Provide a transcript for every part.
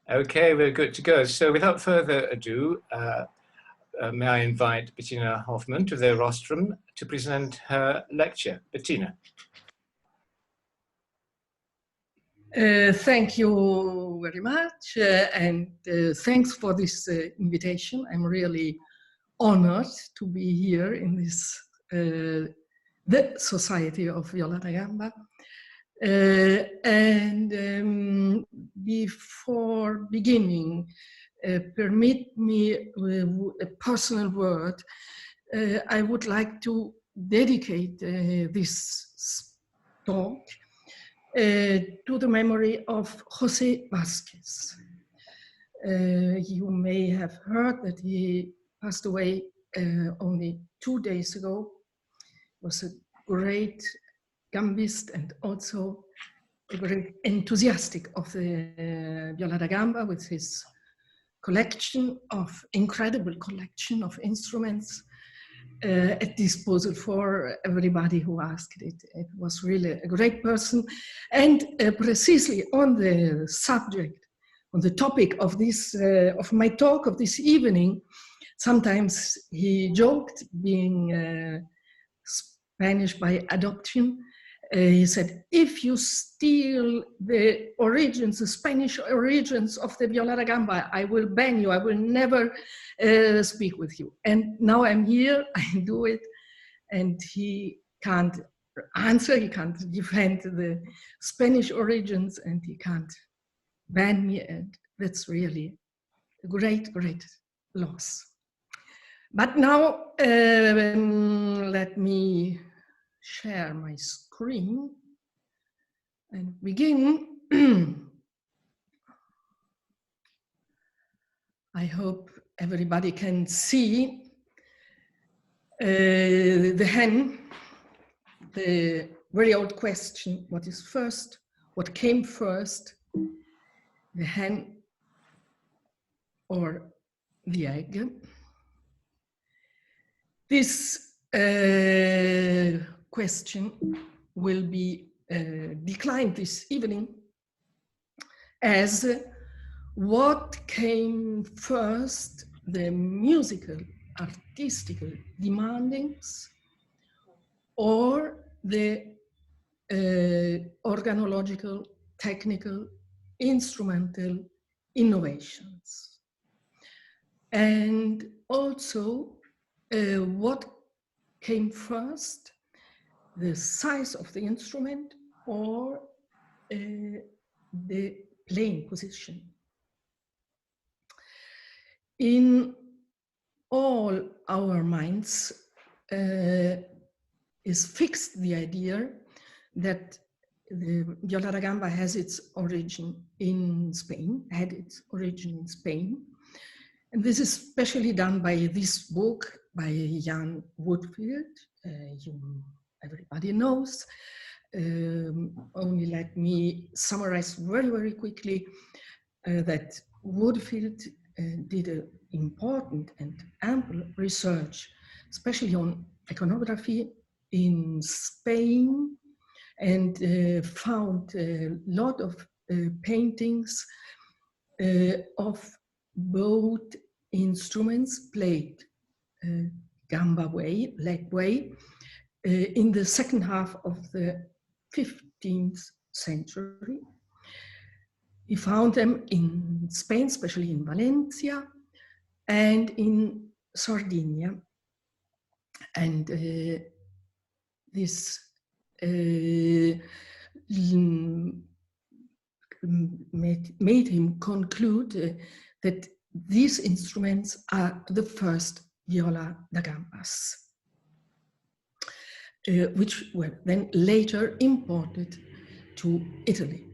Okay, we're good to go. So without further ado, may I invite Bettina Hoffmann to the rostrum to present her lecture. Bettina. Thank you very much, and thanks for this invitation. I'm really honored to be here in this the Society of Viola da Gamba. Before beginning, permit me a personal word. I would like to dedicate this talk to the memory of José Vázquez. You may have heard that he passed away only 2 days ago. He was a great gambist and also a great enthusiastic of the Viola da Gamba with his incredible collection of instruments at disposal for everybody who asked it. It was really a great person. And precisely on the subject, on the topic of this, of my talk of this evening, sometimes he joked, being Spanish by adoption. He said, if you steal the origins, the Spanish origins of the Viola da Gamba, I will ban you, I will never speak with you. And now I'm here, I do it, and he can't answer, he can't defend the Spanish origins, and he can't ban me, and that's really a great, great loss. But now, let me share my screen and begin. I hope everybody can see the hen, the very old question, what is first, what came first, the hen or the egg? This question will be declined this evening as what came first, the musical, artistical demandings or the organological, technical, instrumental innovations. And also what came first, the size of the instrument or the playing position. In all our minds is fixed the idea that the Viola da Gamba has its origin in Spain, had its origin in Spain. And this is especially done by this book by Jan Woodfield, everybody knows. Only let me summarize very, very quickly that Woodfield did an important and ample research, especially on iconography in Spain, and found a lot of paintings of both instruments played Gamba way, leg way, in the second half of the 15th century. He found them in Spain, especially in Valencia and in Sardinia. And this made him conclude that these instruments are the first viola da gambas, which were then later imported to Italy.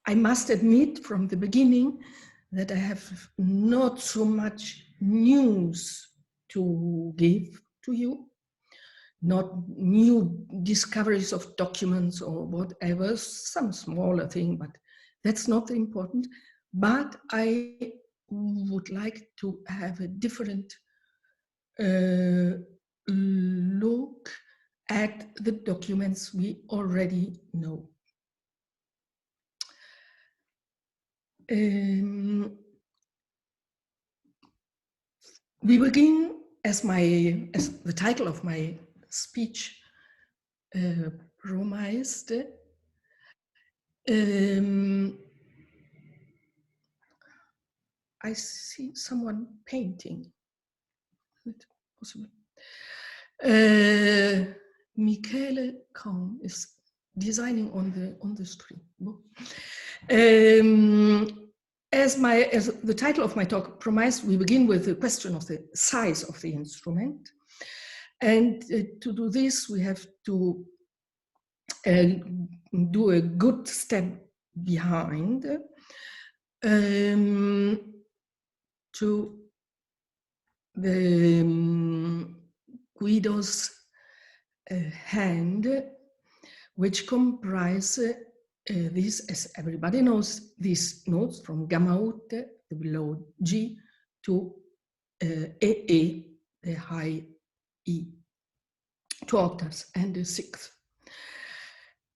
I must admit from the beginning that I have not so much news to give to you, not new discoveries of documents or whatever, some smaller thing, but that's not important. But I would like to have a different look at the documents we already know. We begin, as the title of my speech promised. I see someone painting. Is it possible? Michele Kaum is designing on the street. As the title of my talk promised, we begin with the question of the size of the instrument. And to do this, we have to do a good step behind to the Guido's hand, which comprise these, as everybody knows, these notes from Gamma out, the below G, to A, the high E, 2 octaves and a sixth.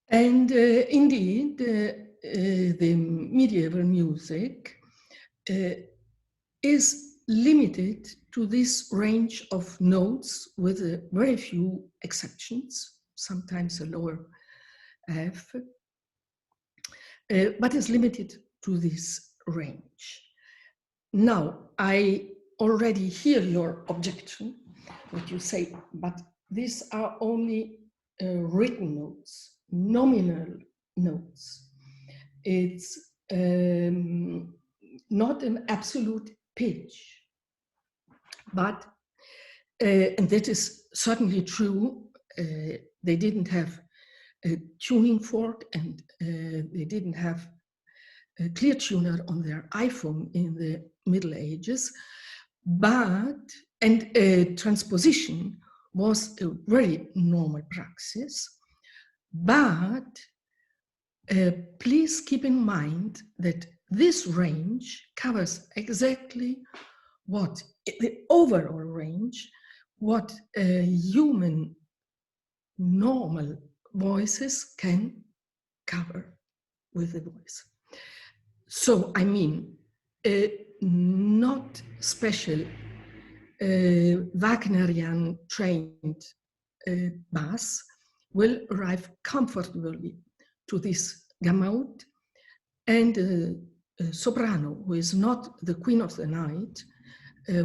And indeed, the medieval music is limited to this range of notes with very few exceptions, sometimes a lower F, but is limited to this range. Now, I already hear your objection, what you say, but these are only written notes, nominal notes. It's not an absolute pitch, but, and that is certainly true, they didn't have a tuning fork and they didn't have a clear tuner on their iPhone in the Middle Ages, but, and transposition was a very normal praxis, but please keep in mind that this range covers exactly what the overall range, what human normal voices can cover with the voice. So, I mean, not special Wagnerian trained bass will arrive comfortably to this gamma out, and a soprano, who is not the queen of the night,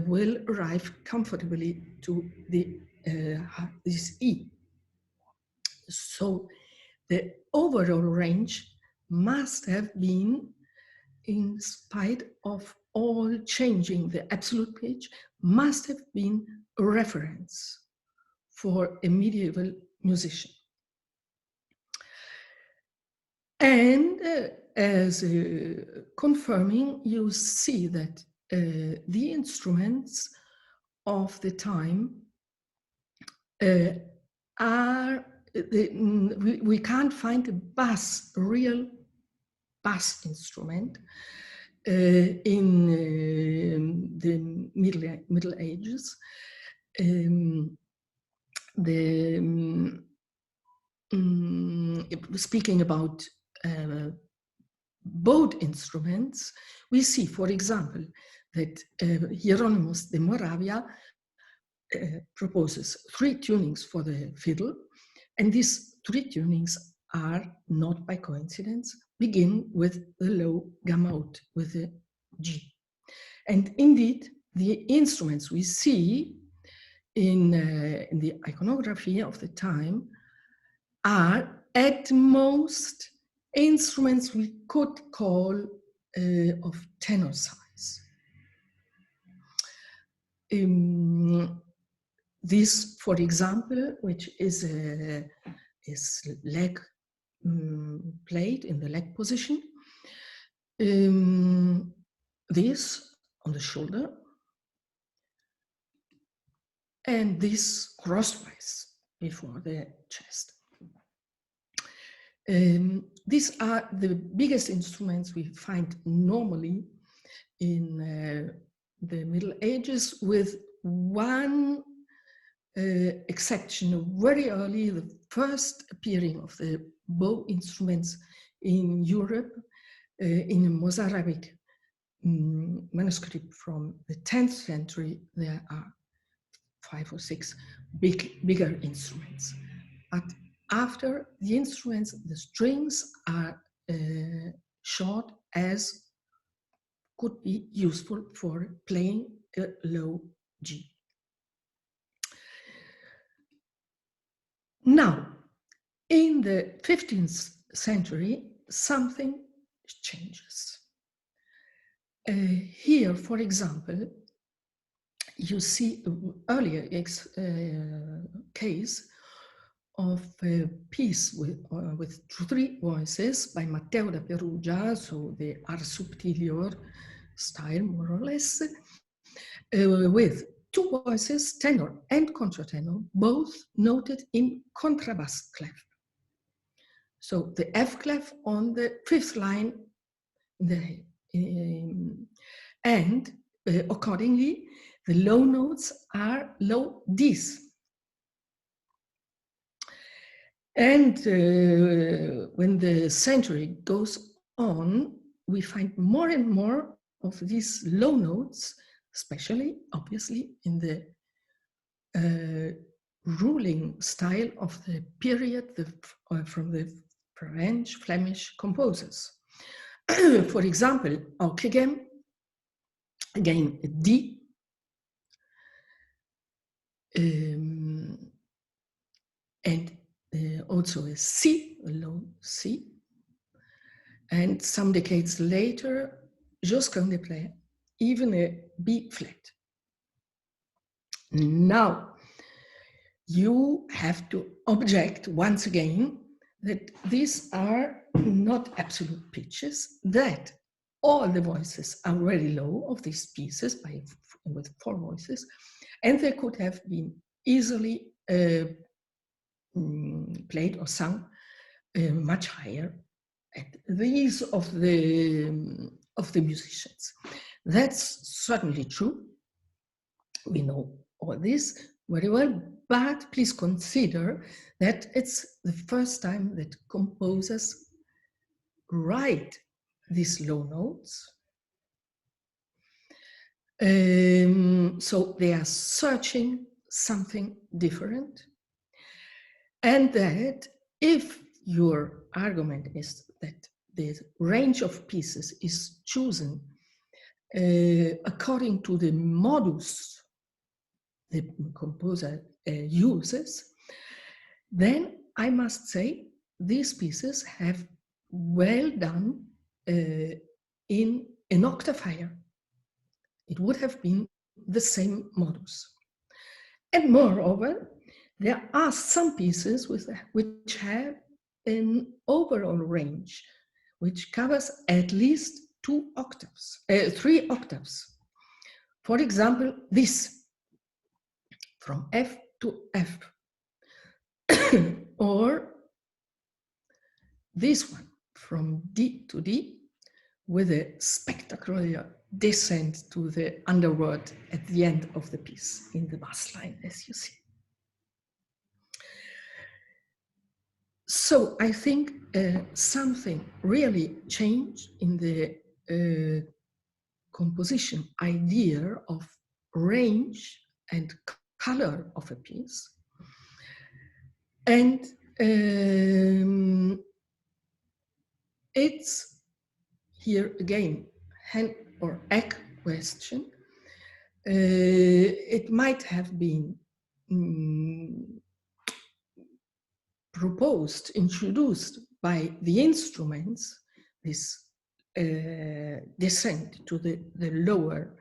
will arrive comfortably to the this E. So the overall range must have been, in spite of all changing the absolute pitch, must have been a reference for a medieval musician. And as confirming, you see that the instruments of the time are, we can't find a real bass instrument in the Middle Ages. Speaking about bowed instruments, we see, for example, that Hieronymus de Moravia proposes 3 tunings for the fiddle, and these 3 tunings are not by coincidence, begin with the low gamma out, with the G. And indeed, the instruments we see in the iconography of the time are at most instruments we could call of tenor size. This, for example, which is leg played in the leg position, this on the shoulder, and this crosswise before the chest. These are the biggest instruments we find normally in the Middle Ages, with one exception. Very early, the first appearing of the bow instruments in Europe in a Mozarabic manuscript from the 10th century, there are 5 or 6 bigger instruments. But after the instruments, the strings are short as could be useful for playing a low G. Now, in the 15th century, something changes. Here, for example, you see an earlier case of a piece with 3 voices by Matteo da Perugia, so the ars subtilior style, more or less, with 2 voices, tenor and contratenor, both noted in contrabass clef. So the F clef on the 5th line, and accordingly, the low notes are low Ds. And when the century goes on, we find more and more of these low notes, especially, obviously, in the ruling style of the period from the French, Flemish composers. For example, Ockeghem, again, a D, and also a C, a low C. And some decades later, Josquin des Prés, even a B flat. Now, you have to object once again that these are not absolute pitches, that all the voices are very low of these pieces with 4 voices, and they could have been easily played or sung much higher at the ease of the musicians. That's certainly true. We know all this very well, but please consider that it's the first time that composers write these low notes. So they are searching something different, and that if your argument is that the range of pieces is chosen according to the modus the composer uses, then I must say these pieces have well done in an octave higher. It would have been the same modus. And moreover, there are some pieces which have an overall range which covers at least 3 octaves. For example, this, from F to F, or this one, from D to D, with a spectacular descent to the underworld at the end of the piece in the bass line, as you see. So I think something really changed in the composition idea of range and color of a piece. And it's here again, hen or egg question. It might have been introduced by the instruments, this descent to the lower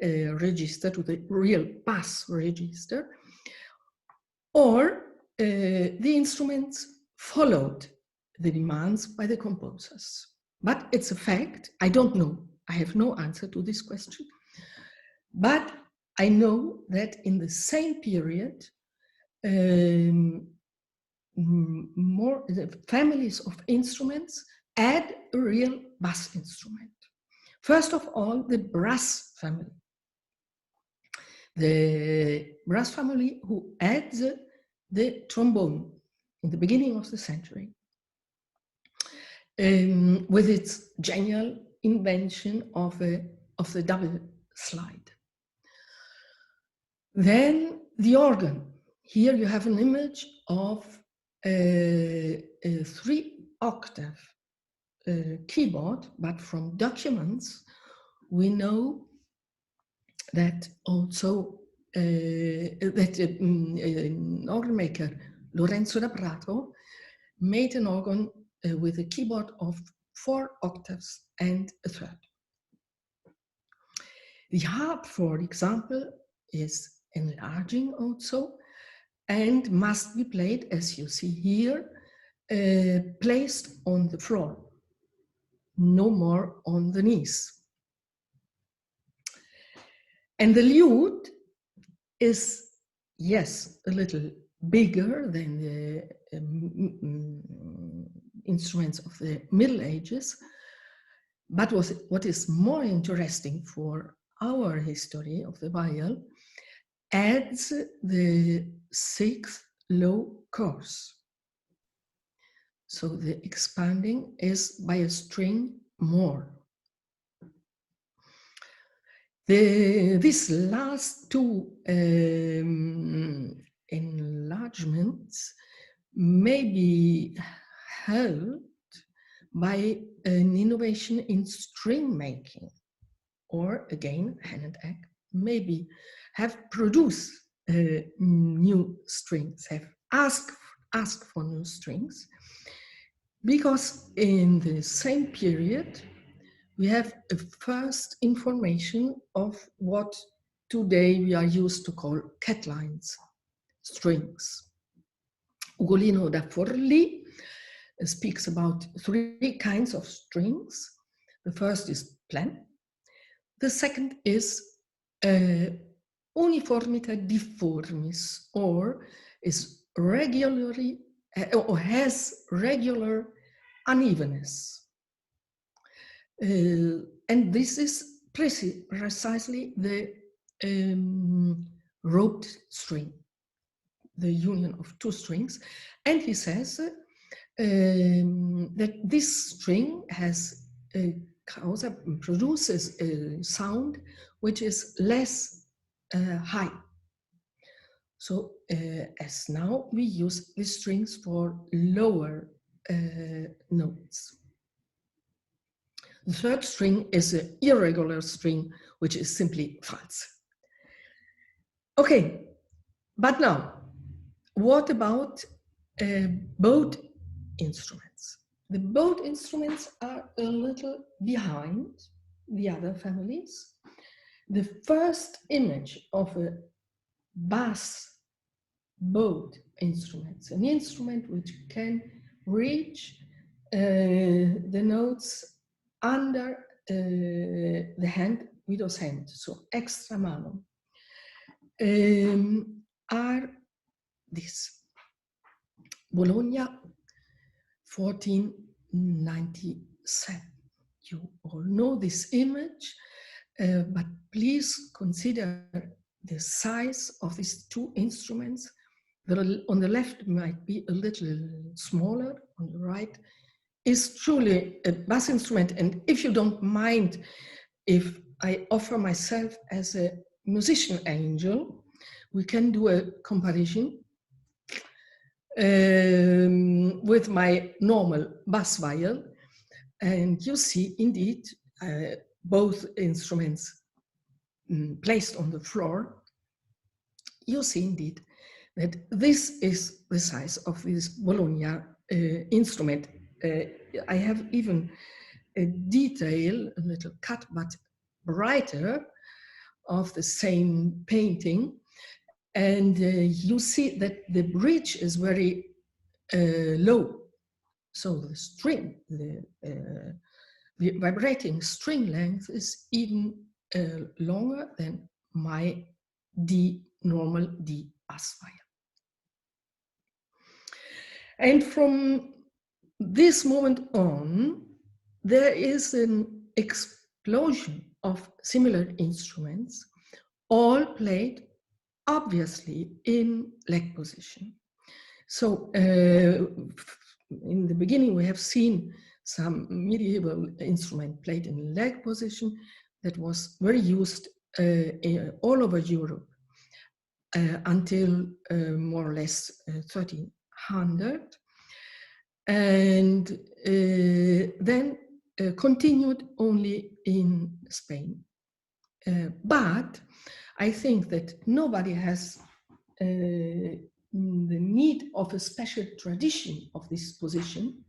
register, to the real bass register, or the instruments followed the demands by the composers. But it's a fact, I don't know, I have no answer to this question, but I know that in the same period, more the families of instruments add a real bass instrument. First of all, the brass family. The brass family who adds the trombone in the beginning of the century with its genial invention of the double slide. Then the organ. Here you have an image of a 3-octave keyboard, but from documents we know that also an organ maker, Lorenzo da Prato, made an organ with a keyboard of 4 octaves and a third. The harp, for example, is enlarging also and must be played, as you see here, placed on the floor, no more on the knees. And the lute is, yes, a little bigger than the instruments of the Middle Ages, but what is more interesting for our history of the viol adds the 6th low course. So the expanding is by a string more. These last two enlargements may be helped by an innovation in string making, or again, hand and egg, maybe have produced new strings, have asked for new strings, because in the same period we have a first information of what today we are used to call catlines, strings. Ugolino da Forlì speaks about 3 kinds of strings. The first is plan. The second is uniformita difformis, or is regularly or has regular unevenness. And this is precisely the roped string, the union of 2 strings. And he says that this string has produces a sound which is less high. So as now we use these strings for lower notes. The third string is an irregular string, which is simply false. Okay, but now, what about bowed instruments? The bowed instruments are a little behind the other families. The first image of a bass bowed instrument, an instrument which can reach the notes under the hand, widow's hand, so extra mano, are this. Bologna, 1497. You all know this image, but please consider the size of these 2 instruments. On the left might be a little smaller, on the right is truly a bass instrument. And if you don't mind, if I offer myself as a musician angel, we can do a comparison with my normal bass viol. And you see indeed both instruments placed on the floor. You see indeed that this is the size of this Bologna instrument. I have even a detail, a little cut, but brighter, of the same painting. And you see that the bridge is very low. So the string, the vibrating string length is even longer than my normal D bass viol. And from this moment on, there is an explosion of similar instruments, all played obviously in leg position. So in the beginning, we have seen some medieval instrument played in leg position that was very used all over Europe until more or less 1300, and then continued only in Spain. But I think that nobody has the need of a special tradition of this position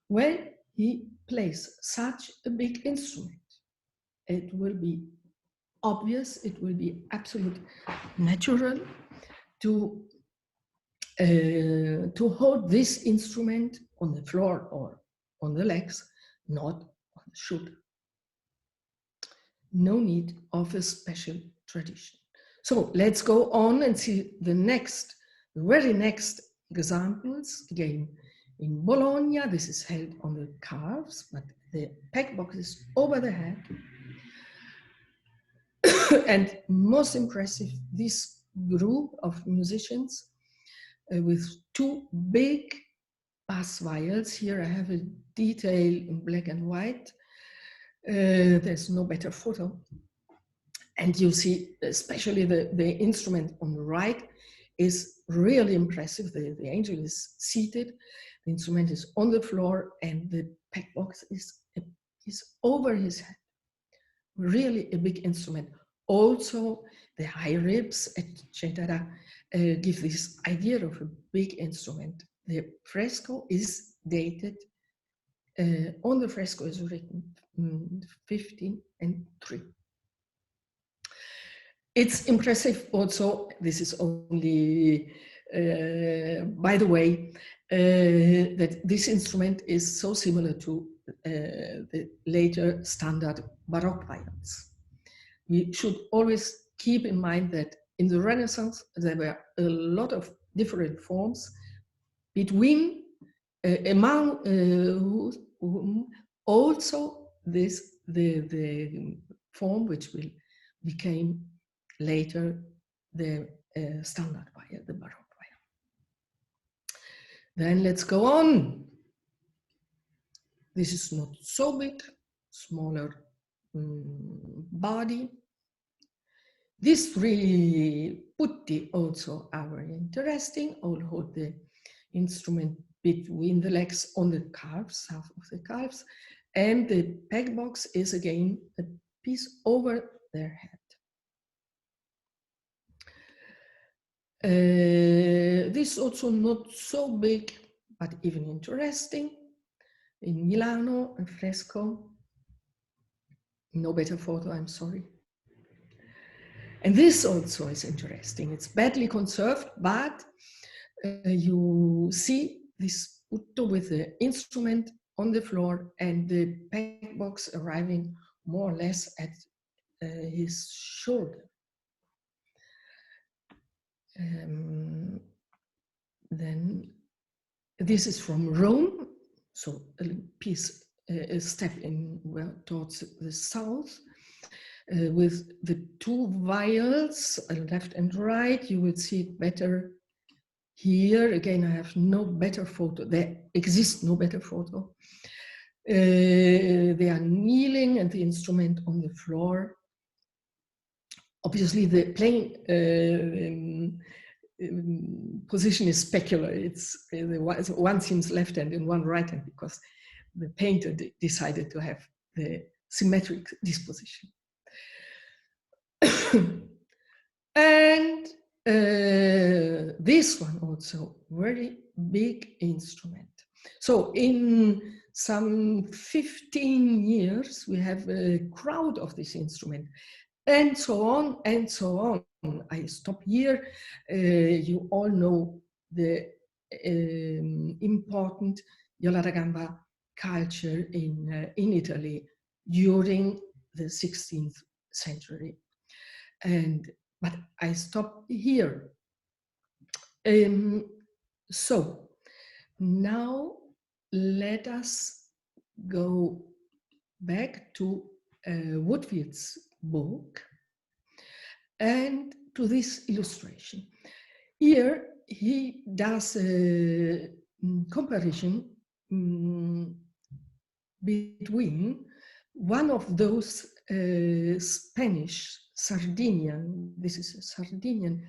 when he plays such a big instrument. It will be obvious, it will be absolutely natural to hold this instrument on the floor or on the legs, not on the shoulder. No need of a special tradition. So let's go on and see the very next examples. Again, in Bologna, this is held on the calves, but the peg box is over the head. And most impressive, this group of musicians with two big bass viols. Here I have a detail in black and white. There's no better photo. And you see, especially the instrument on the right is really impressive. The angel is seated, the instrument is on the floor, and the peg box is over his head. Really a big instrument. Also, the high ribs, etc., give this idea of a big instrument. The fresco is dated, on the fresco is written 1503. It's impressive also, this is only, by the way, that this instrument is so similar to the later standard Baroque viols. We should always keep in mind that in the Renaissance, there were a lot of different forms between, among whom also the form which became later the standard viol, the Baroque viol. Then let's go on. This is not so big, smaller body. This really putti also are very interesting. I'll hold the instrument between the legs on the calves, half of the calves, and the peg box is again a piece over their head. This also not so big, but even interesting. In Milano, a fresco. No better photo, I'm sorry. And this also is interesting. It's badly conserved, but you see this putto with the instrument on the floor and the peg box arriving more or less at his shoulder. Then this is from Rome, so a piece, a step in towards the south, with the two viols, left and right. You will see it better here. Again, I have no better photo. There exists no better photo. They are kneeling and the instrument on the floor. Obviously, the playing position is specular. It's one seems left hand and one right hand because the painter decided to have the symmetric disposition. And this one also, very big instrument. So in some 15 years, we have a crowd of this instrument, and so on and so on. I stop here. You all know the important Viola da Gamba culture in Italy during the 16th century. But I stop here. So now let us go back to Woodfield's book and to this illustration. Here he does a comparison between one of those Spanish Sardinian, this is a Sardinian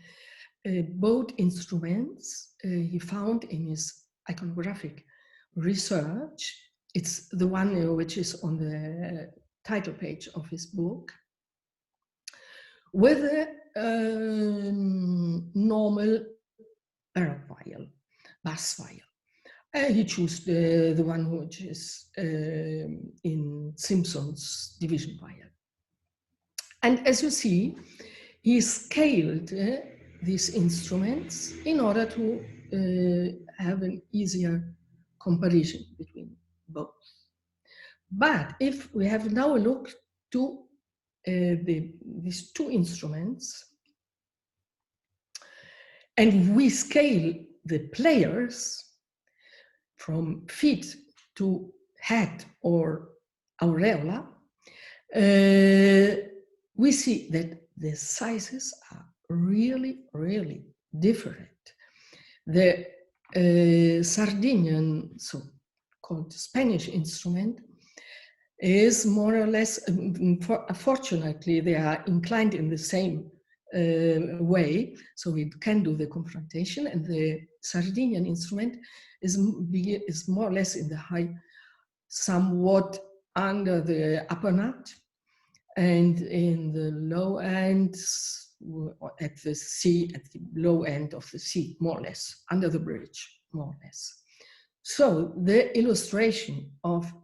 boat instruments he found in his iconographic research. It's the one which is on the title page of his book, with a normal baroque viol, bass viol. He chose the one which is in Simpson's division viol. And as you see, he scaled these instruments in order to have an easier comparison between both. But if we have now a look to these two instruments, and we scale the players from feet to head or aureola, we see that the sizes are really, really different. The Sardinian, so-called Spanish instrument, is more or less, fortunately, they are inclined in the same way, so it can do the confrontation, and the Sardinian instrument is more or less in the high, somewhat under the upper nut, and in the low end, at the C, at the low end of the C, more or less, under the bridge, more or less. So the illustration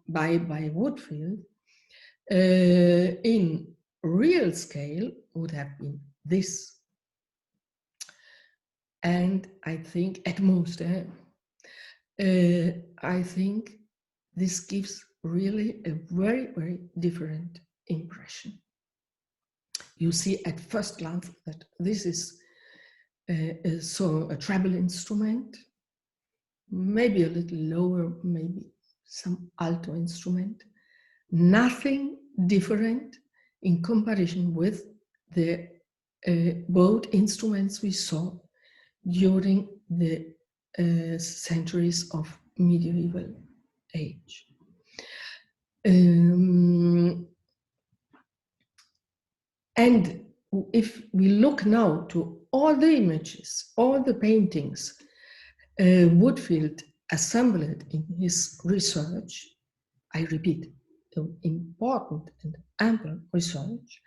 by Woodfield in real scale would have been this. And I think at most, I think this gives really a very, very different impression. You see at first glance that this is a treble instrument, maybe a little lower, maybe some alto instrument, nothing different in comparison with the both instruments we saw during the centuries of medieval age. And if we look now to all the images, all the paintings Woodfield assembled in his research, I repeat, important and ample research,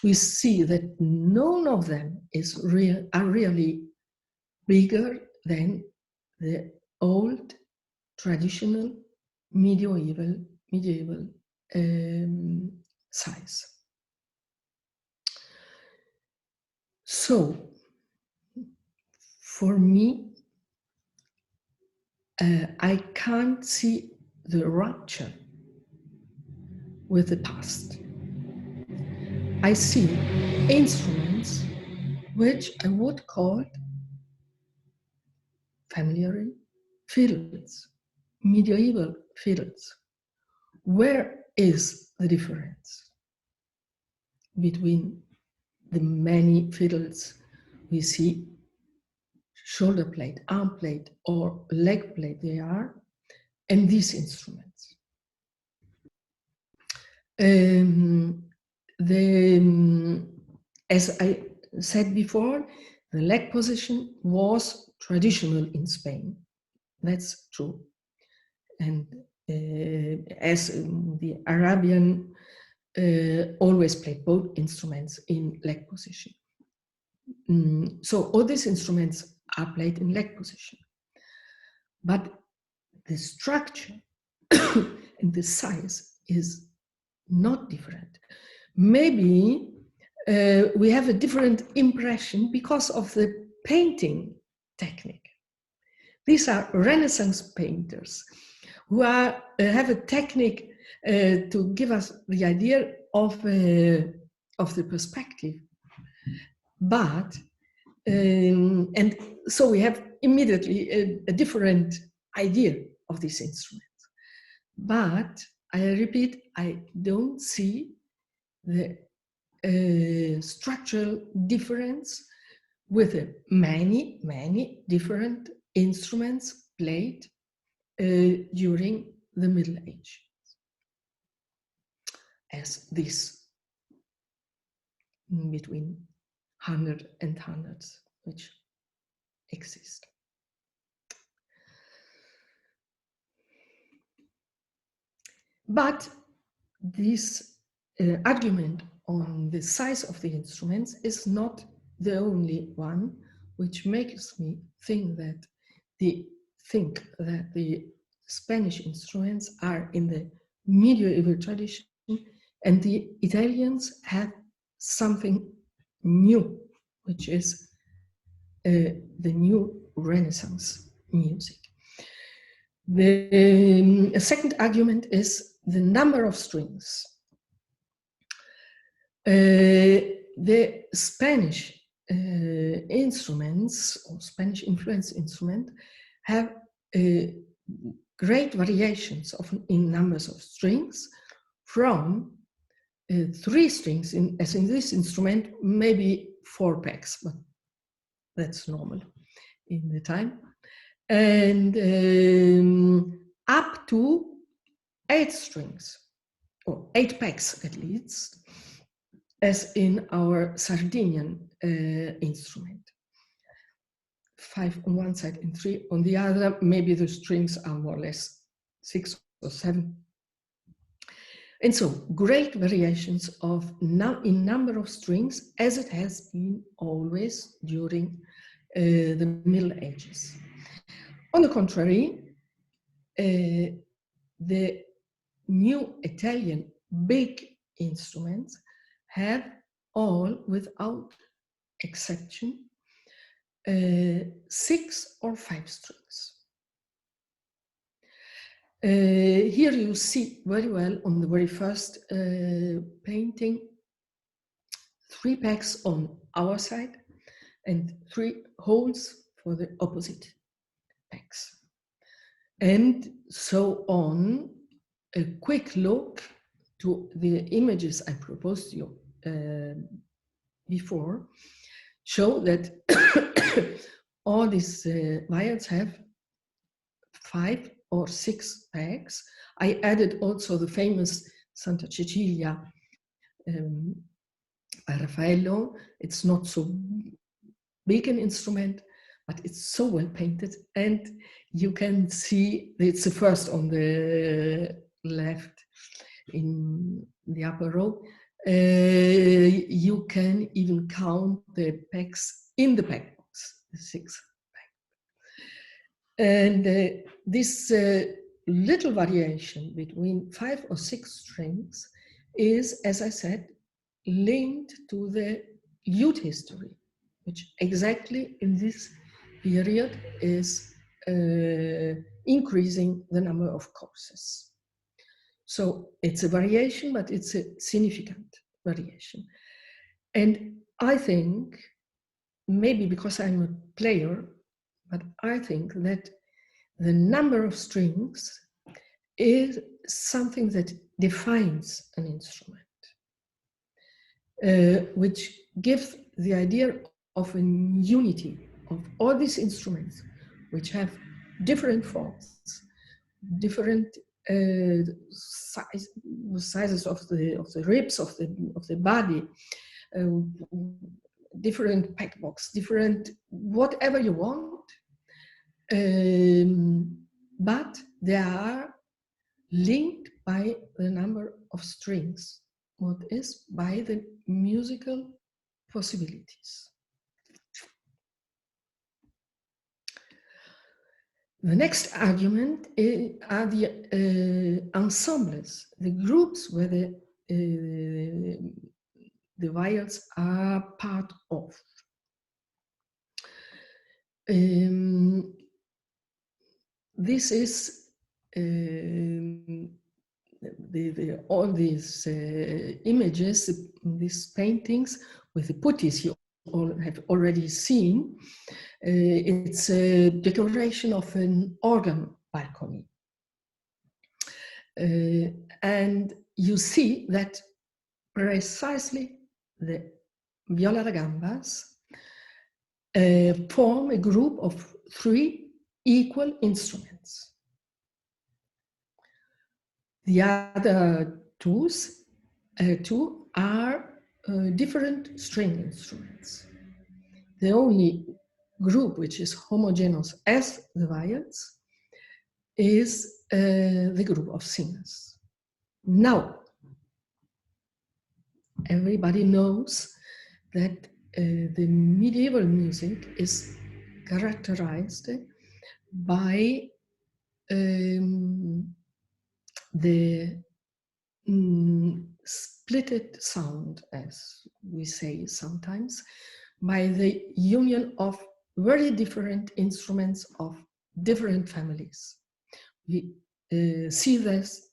we see that none of them are really bigger than the old traditional medieval size. So, for me, I can't see the rupture with the past. I see instruments which I would call familiar fiddles, medieval fiddles. Where is the difference between the many fiddles we see, shoulder plate, arm plate, or leg plate they are, and these instruments? As I said before, the leg position was traditional in Spain. That's true. And as the Arabian always played both instruments in leg position. So all these instruments are played in leg position. But the structure and the size is not different. Maybe we have a different impression because of the painting technique. These are Renaissance painters who have a technique to give us the idea of the perspective. But, and so we have immediately a different idea of these instruments. But I repeat, I don't see the structural difference with many, many different instruments played during the Middle Age. as this between 100 and hundreds which exist. But this argument on the size of the instruments is not the only one which makes me think that the Spanish instruments are in the medieval tradition and the Italians had something new, which is the new Renaissance music. The second argument is the number of strings. The Spanish instruments or Spanish influenced instruments have great variations in numbers of strings, from 3 strings, as in this instrument, maybe 4 pecks, but that's normal in the time, and up to 8 strings, or 8 pecks at least, as in our Sardinian instrument. 5 on one side and 3 on the other. Maybe the strings are more or less 6 or 7. And so great variations in number of strings, as it has been always during the Middle Ages. On the contrary, the new Italian big instruments have all, without exception, 6 or 5 strings. Here you see very well on the very first painting 3 pecks on our side and 3 holes for the opposite pecks. And so on. A quick look to the images I proposed you before show that all these viols have 5 or 6 pecks. I added also the famous Santa Cecilia by Raffaello. It's not so big an instrument, but it's so well painted, and you can see it's the first on the left in the upper row. You can even count the pecks in the peck box, the 6 peck. And this little variation between 5 or 6 strings is, as I said, linked to the lute history, which exactly in this period is increasing the number of courses. So it's a variation, but it's a significant variation. And I think, maybe because I'm a player, but I think that the number of strings is something that defines an instrument, which gives the idea of a unity of all these instruments, which have different forms, different sizes of the ribs of the body, different peck box, different whatever you want, but they are linked by the number of strings, what is by the musical possibilities. The next argument are the ensembles, the groups where the viols are part of. This is all these images, these paintings with the putties you all have already seen. It's a decoration of an organ balcony. And you see that precisely the Viola da Gambas form a group of 3 equal instruments. The other 2s two are different string instruments. The only group which is homogeneous as the viols is the group of singers. Now, everybody knows that the medieval music is characterized by the splitted sound, as we say sometimes, by the union of very different instruments of different families. We see this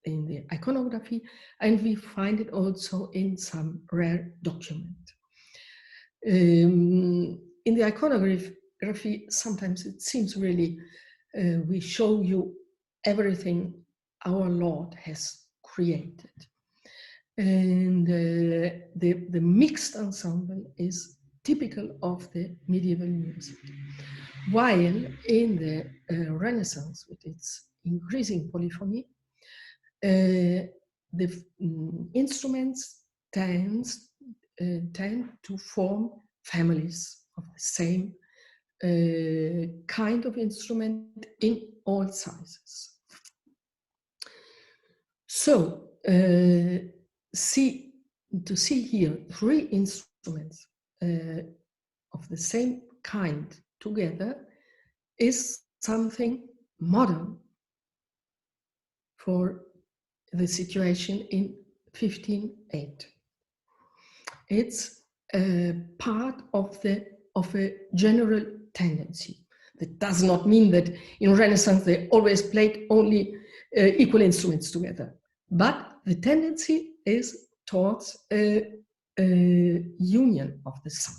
in the iconography, and we find it also in some rare document. In the iconography, sometimes it seems really we show you everything our Lord has created. And the mixed ensemble is typical of the medieval music. While in the Renaissance, with its increasing polyphony, the instruments tend to form families of the same kind of instrument in all sizes. So to see here three instruments of the same kind together is something modern for the situation in 1508. It's part of a general tendency. That does not mean that in Renaissance they always played only equal instruments together, but the tendency is towards a union of the sound.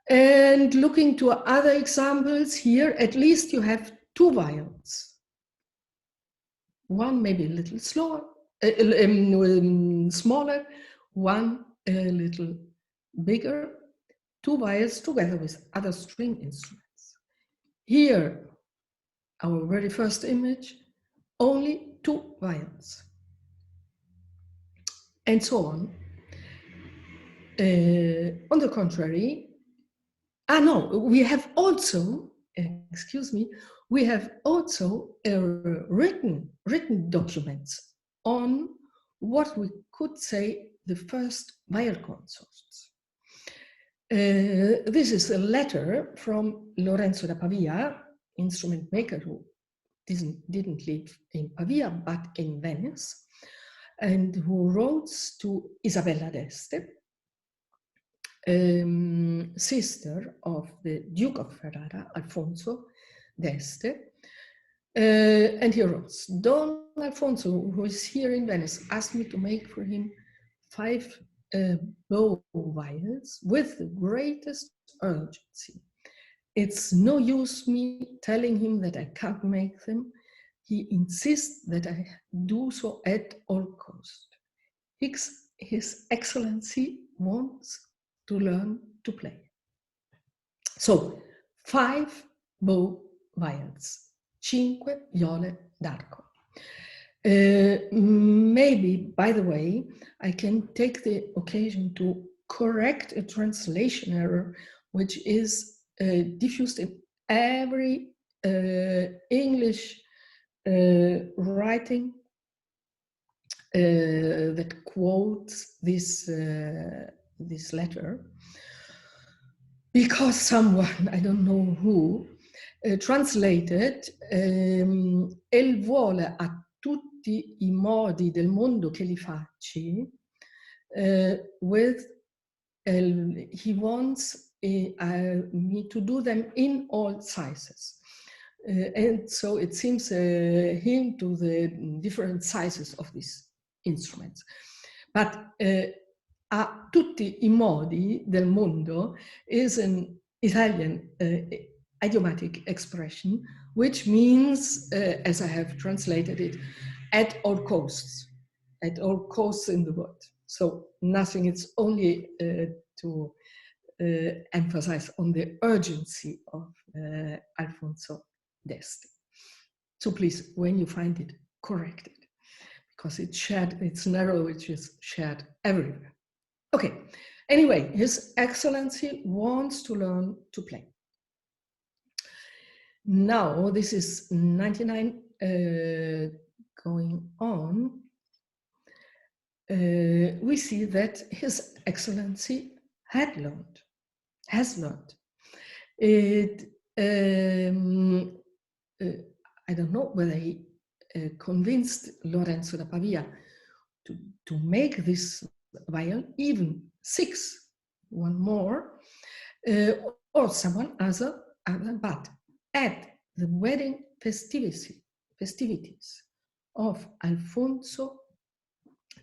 And looking to other examples here, at least you have two viols. One maybe a little slower, smaller, one a little bigger, two viols together with other string instruments. Here, our very first image, only two viols. And so on. On the contrary, we have also, excuse me, we have also written documents on what we could say the first viol concerts. This is a letter from Lorenzo da Pavia, instrument maker who didn't live in Pavia but in Venice, and who wrote to Isabella d'Este, sister of the Duke of Ferrara, Alfonso d'Este, and he wrote, Don Alfonso, who is here in Venice, asked me to make for him 5 bow viols with the greatest urgency. It's no use me telling him that I can't make them. He insists that I do so at all cost. His Excellency wants to learn to play. So 5 bow viols, 5 viole d'arco. Maybe, by the way, I can take the occasion to correct a translation error, which is diffused in every English writing that quotes this letter, because someone, I don't know who, translated "El vuole a tutti I modi del mondo che li facci" with he wants me to do them in all sizes. And so it seems a hint to the different sizes of these instruments. But a tutti I modi del mondo is an Italian idiomatic expression, which means, as I have translated it, at all costs in the world. So nothing, it's only to emphasize on the urgency of Alfonso d'Este. So please, when you find it, correct it, because it's narrow, which is shared everywhere. Okay, anyway, His Excellency wants to learn to play. Now, this is 99 going on. We see that His Excellency has learned. It, I don't know whether he convinced Lorenzo da Pavia to make this viol, even 6, one more, or someone other, but at the wedding festivities of Alfonso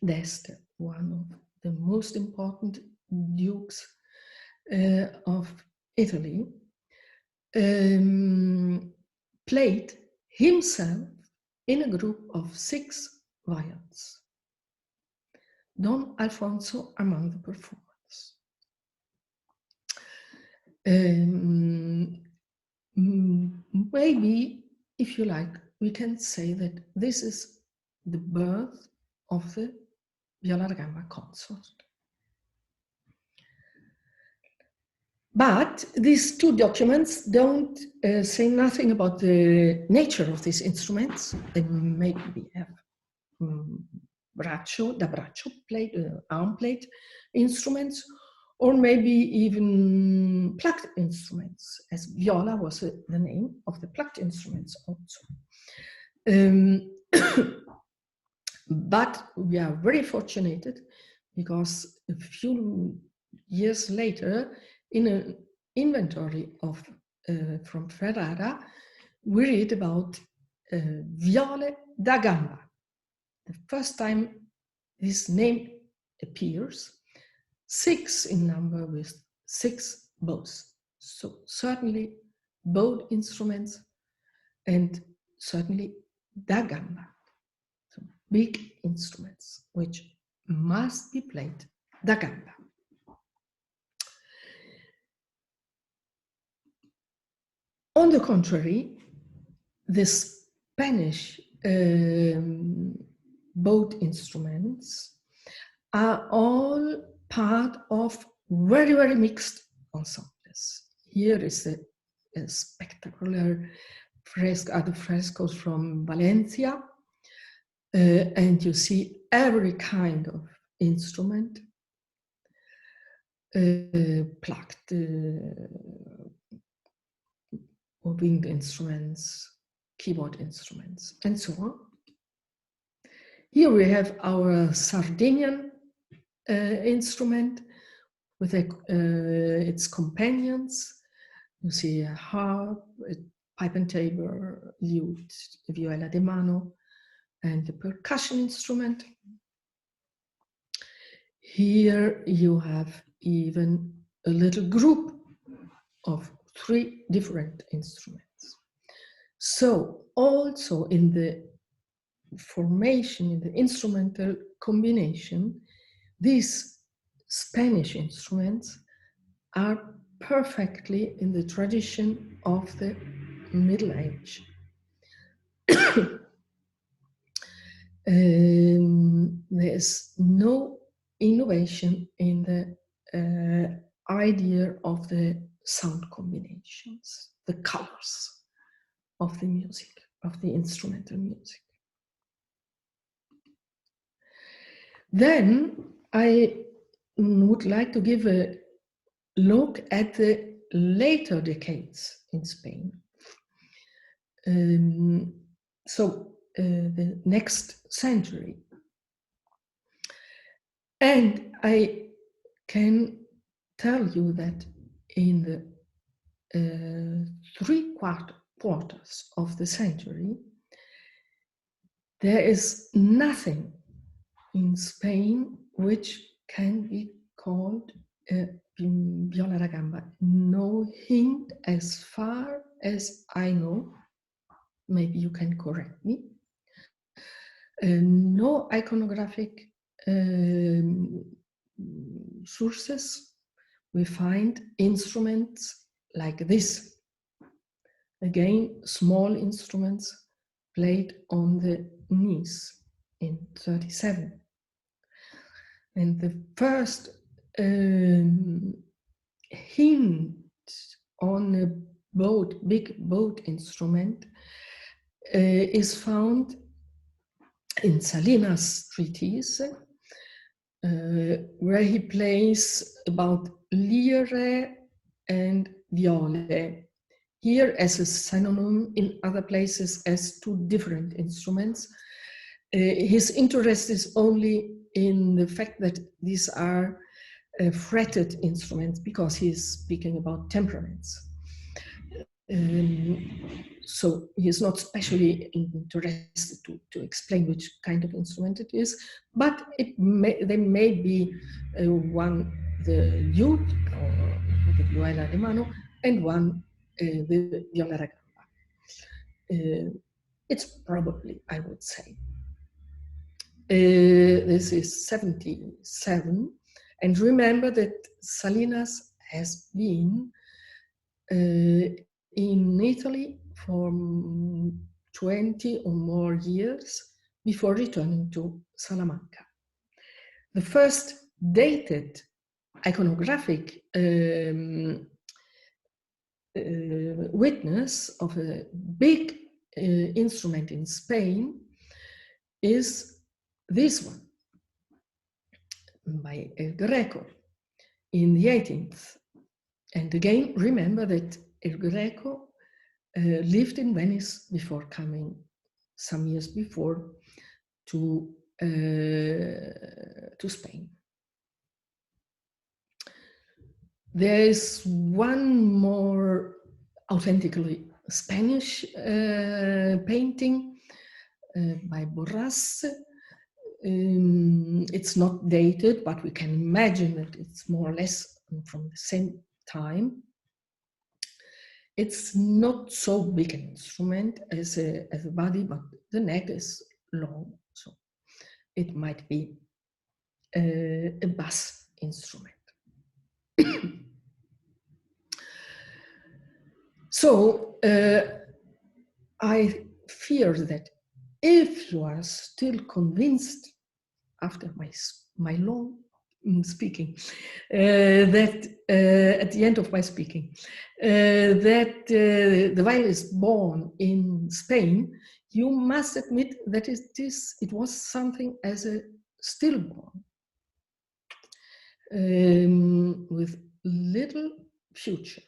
d'Este, one of the most important dukes of Italy, played himself in a group of 6 viols. Don Alfonso among the performers. Maybe, if you like, we can say that this is the birth of the Viola da Gamba consort. But these 2 documents don't say nothing about the nature of these instruments. They maybe have da braccio plate, arm plate instruments, or maybe even plucked instruments, as viola was the name of the plucked instruments also. But we are very fortunate because a few years later, in an inventory of from Ferrara, we read about viole da Gamba. The first time this name appears, 6 in number with 6 bows. So certainly bowed instruments, and certainly da Gamba, so big instruments which must be played da Gamba. On the contrary, the Spanish bowed instruments are all part of very, very mixed ensembles. Here is a spectacular fresco, the frescoes from Valencia, and you see every kind of instrument, plucked, winged instruments, keyboard instruments, and so on. Here we have our Sardinian instrument with its companions. You see a harp, a pipe and tabor, lute, a viola de mano, and the percussion instrument. Here you have even a little group of 3 different instruments. So also in the formation, in the instrumental combination, these Spanish instruments are perfectly in the tradition of the Middle Age. There's no innovation in the idea of the sound combinations, the colors of the music, of the instrumental music. Then I would like to give a look at the later decades in Spain. The next century. And I can tell you that in the 3/4 of the century, there is nothing in Spain which can be called a viola da gamba. No hint, as far as I know. Maybe you can correct me. No iconographic sources. We find instruments like this. Again, small instruments played on the knees. in 1937. And the first hint on a boat, big boat instrument, is found in Salinas' treatise, where he plays about lire and viole, here as a synonym, in other places as two different instruments. His interest is only in the fact that these are fretted instruments, because he is speaking about temperaments. So he is not specially interested to explain which kind of instrument it is, but they may be one the Viol, or the Viola de mano, and one the Viola da Gamba. It's probably, I would say. This is 77, and remember that Salinas has been in Italy for 20 or more years before returning to Salamanca. The first dated iconographic witness of a big instrument in Spain is this one, by El Greco in the 18th. And again, remember that El Greco lived in Venice before coming, some years before, to Spain. There is one more authentically Spanish painting by Borras. It's not dated, but we can imagine that it's more or less from the same time. It's not so big an instrument as a body, but the neck is long, so it might be a bass instrument. So I fear that if you are still convinced after my long speaking, that at the end of my speaking, that the viol is born in Spain, you must admit that it was something as a stillborn, with little future.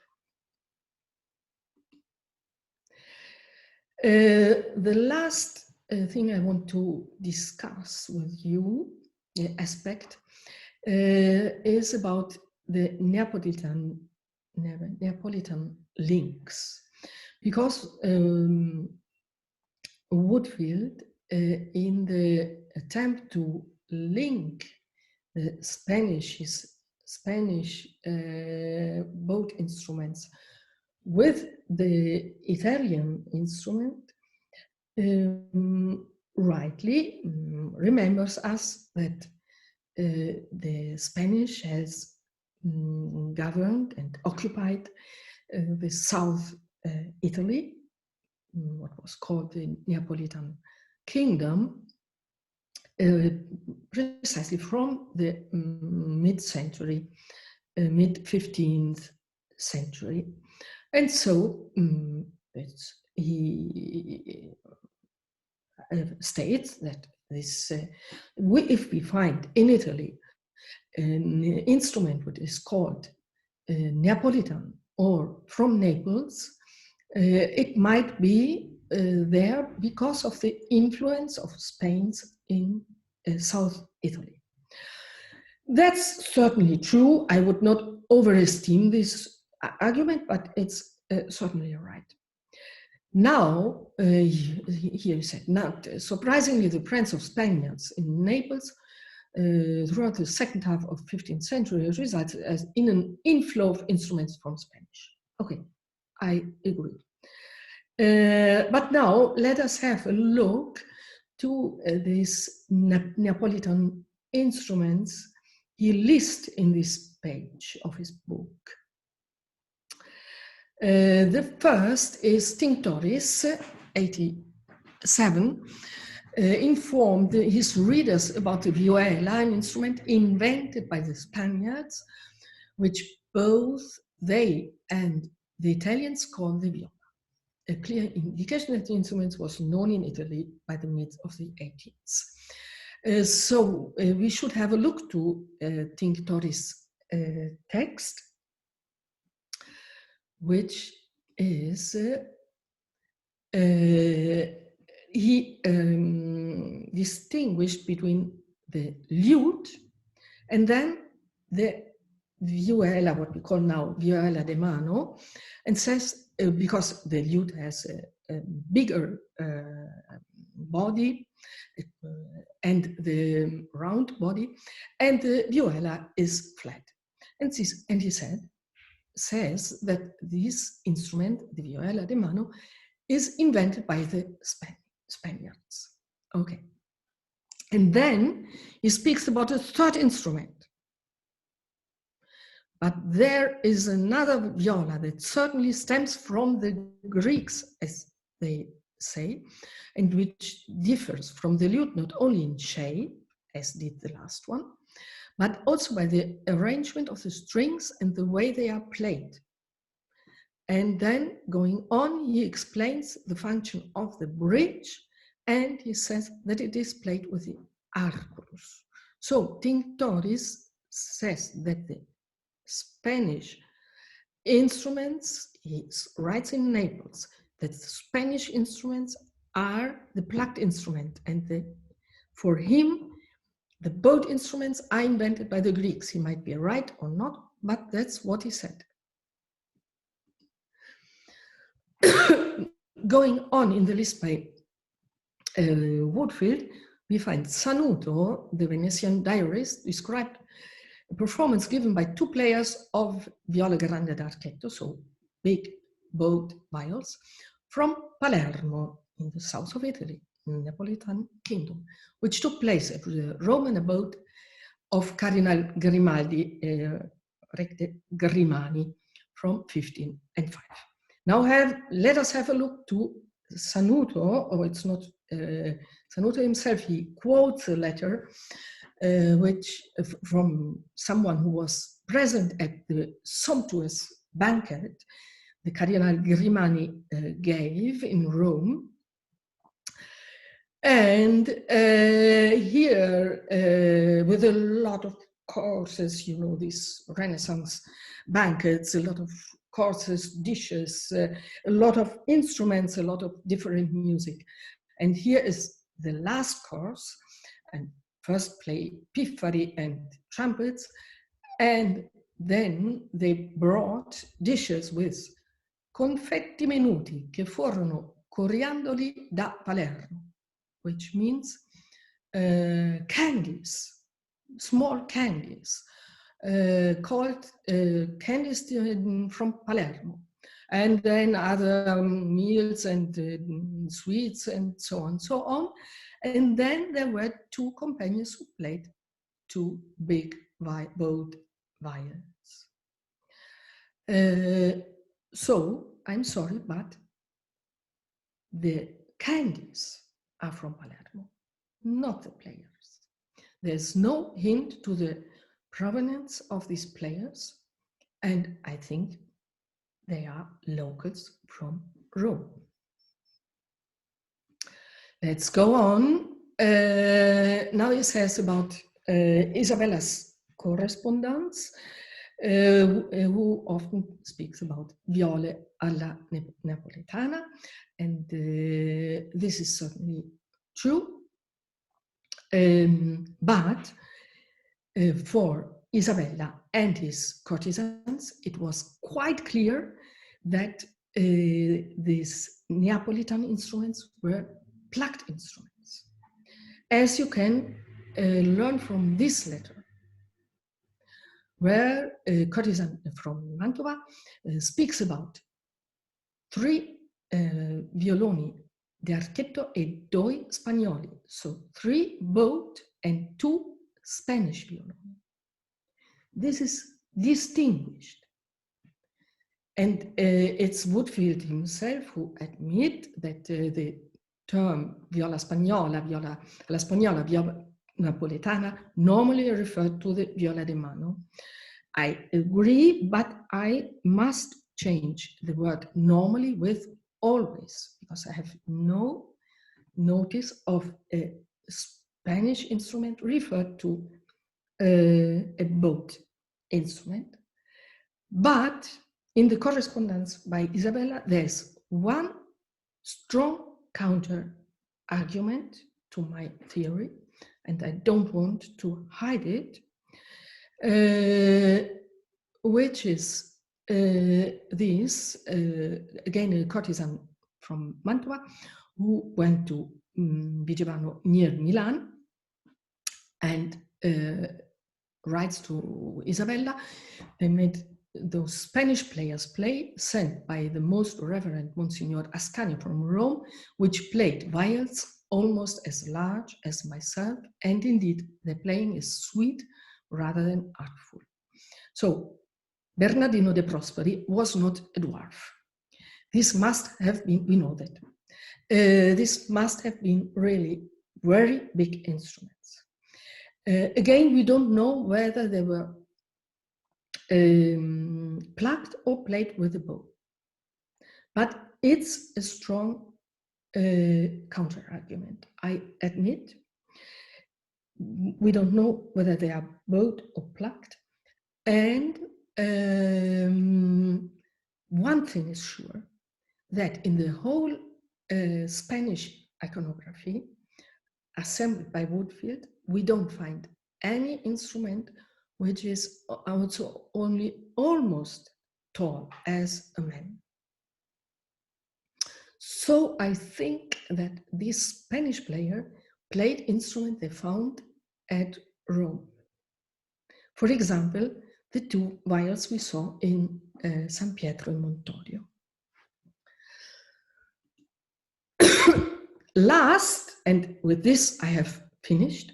The last thing I want to discuss with you, aspect, is about the Neapolitan links, because Woodfield, in the attempt to link the Spanish boat instruments with the Italian instrument, rightly remembers us that the Spanish has governed and occupied the South Italy, what was called the Neapolitan Kingdom, precisely from the mid-century, mid-15th century. And so he states that this, if we find in Italy an instrument which is called Neapolitan or from Naples, it might be there because of the influence of Spain's in South Italy. That's certainly true. I would not overestimate this argument, but it's certainly right. Now, here he said, not surprisingly, the presence of Spaniards in Naples throughout the second half of 15th century resulted in an inflow of instruments from Spanish. Okay, I agree. But now let us have a look to these Neapolitan instruments he lists in this page of his book. The first is Tinctoris, 87, informed his readers about the viola, an instrument invented by the Spaniards, which both they and the Italians called the viola. A clear indication that the instrument was known in Italy by the mid of the 18th. So we should have a look to Tinctori's text, which is he distinguished between the lute and then the viola, what we call now viola de mano, and says because the lute has a bigger body and the round body, and the viola is flat. And he says that this instrument, the viola de mano, is invented by the Spaniards. Okay. And then he speaks about a third instrument. But there is another viola that certainly stems from the Greeks, as they say, and which differs from the lute not only in shape, as did the last one, but also by the arrangement of the strings and the way they are played. And then going on, he explains the function of the bridge, and he says that it is played with the arculus. So Tinctoris says that the Spanish instruments, he writes in Naples, that the Spanish instruments are the plucked instrument, and for him, the bowed instruments are invented by the Greeks. He might be right or not, but that's what he said. Going on in the list by Woodfield, we find Sanuto, the Venetian diarist, described a performance given by two players of viola grande d'archetto, so big bowed viols, from Palermo in the south of Italy, in the Neapolitan kingdom, which took place at the Roman abode of Cardinal Grimaldi, Recte Grimani, from 1505. Now let us have a look to Sanuto, or it's not Sanuto himself. He quotes a letter which from someone who was present at the sumptuous banquet the Cardinal Grimani gave in Rome. And here, with a lot of courses, you know, these Renaissance banquets, a lot of courses, dishes, a lot of instruments, a lot of different music. And here is the last course, and first play piffari and trumpets, and then they brought dishes with confetti menuti che furono coriandoli da Palermo, which means candies, small candies, called candies from Palermo, and then other meals and sweets and so on. And then there were two companions who played two big bowed violins. So I'm sorry, but the candies are from Palermo, not the players. There's no hint to the provenance of these players, and I think they are locals from Rome. Let's go on. Now he says about Isabella's correspondence, who often speaks about viole alla napoletana, and this is certainly true. But for Isabella and his courtesans, it was quite clear that these Neapolitan instruments were plucked instruments, as you can learn from this letter, where a courtesan from Mantova speaks about 3 violoni di archetto e 2 spagnoli, so 3 bowed and 2 Spanish violoni. This is distinguished. And it's Woodfield himself who admit that the term viola spagnola, viola alla spagnola, viola napoletana normally referred to the viola de mano. I agree, but I must change the word normally with always, because I have no notice of a Spanish instrument referred to a boat instrument. But in the correspondence by Isabella, there's one strong counter argument to my theory, and I don't want to hide it, which is this, again, a courtesan from Mantua who went to Vigevano near Milan and writes to Isabella. They made those Spanish players play, sent by the most reverend Monsignor Ascanio from Rome, which played viols almost as large as myself, and indeed the playing is sweet rather than artful. So Bernardino de Prosperi was not a dwarf. This must have been, we know that, this must have been really very big instruments. Again, we don't know whether they were plucked or played with a bow. But it's a strong counter argument. I admit we don't know whether they are bowed or plucked. And one thing is sure, that in the whole Spanish iconography assembled by Woodfield, we don't find any instrument which is also only almost tall as a man. So I think that this Spanish player played instrument they found at Rome. For example, the two viols we saw in San Pietro in Montorio. Last, and with this I have finished,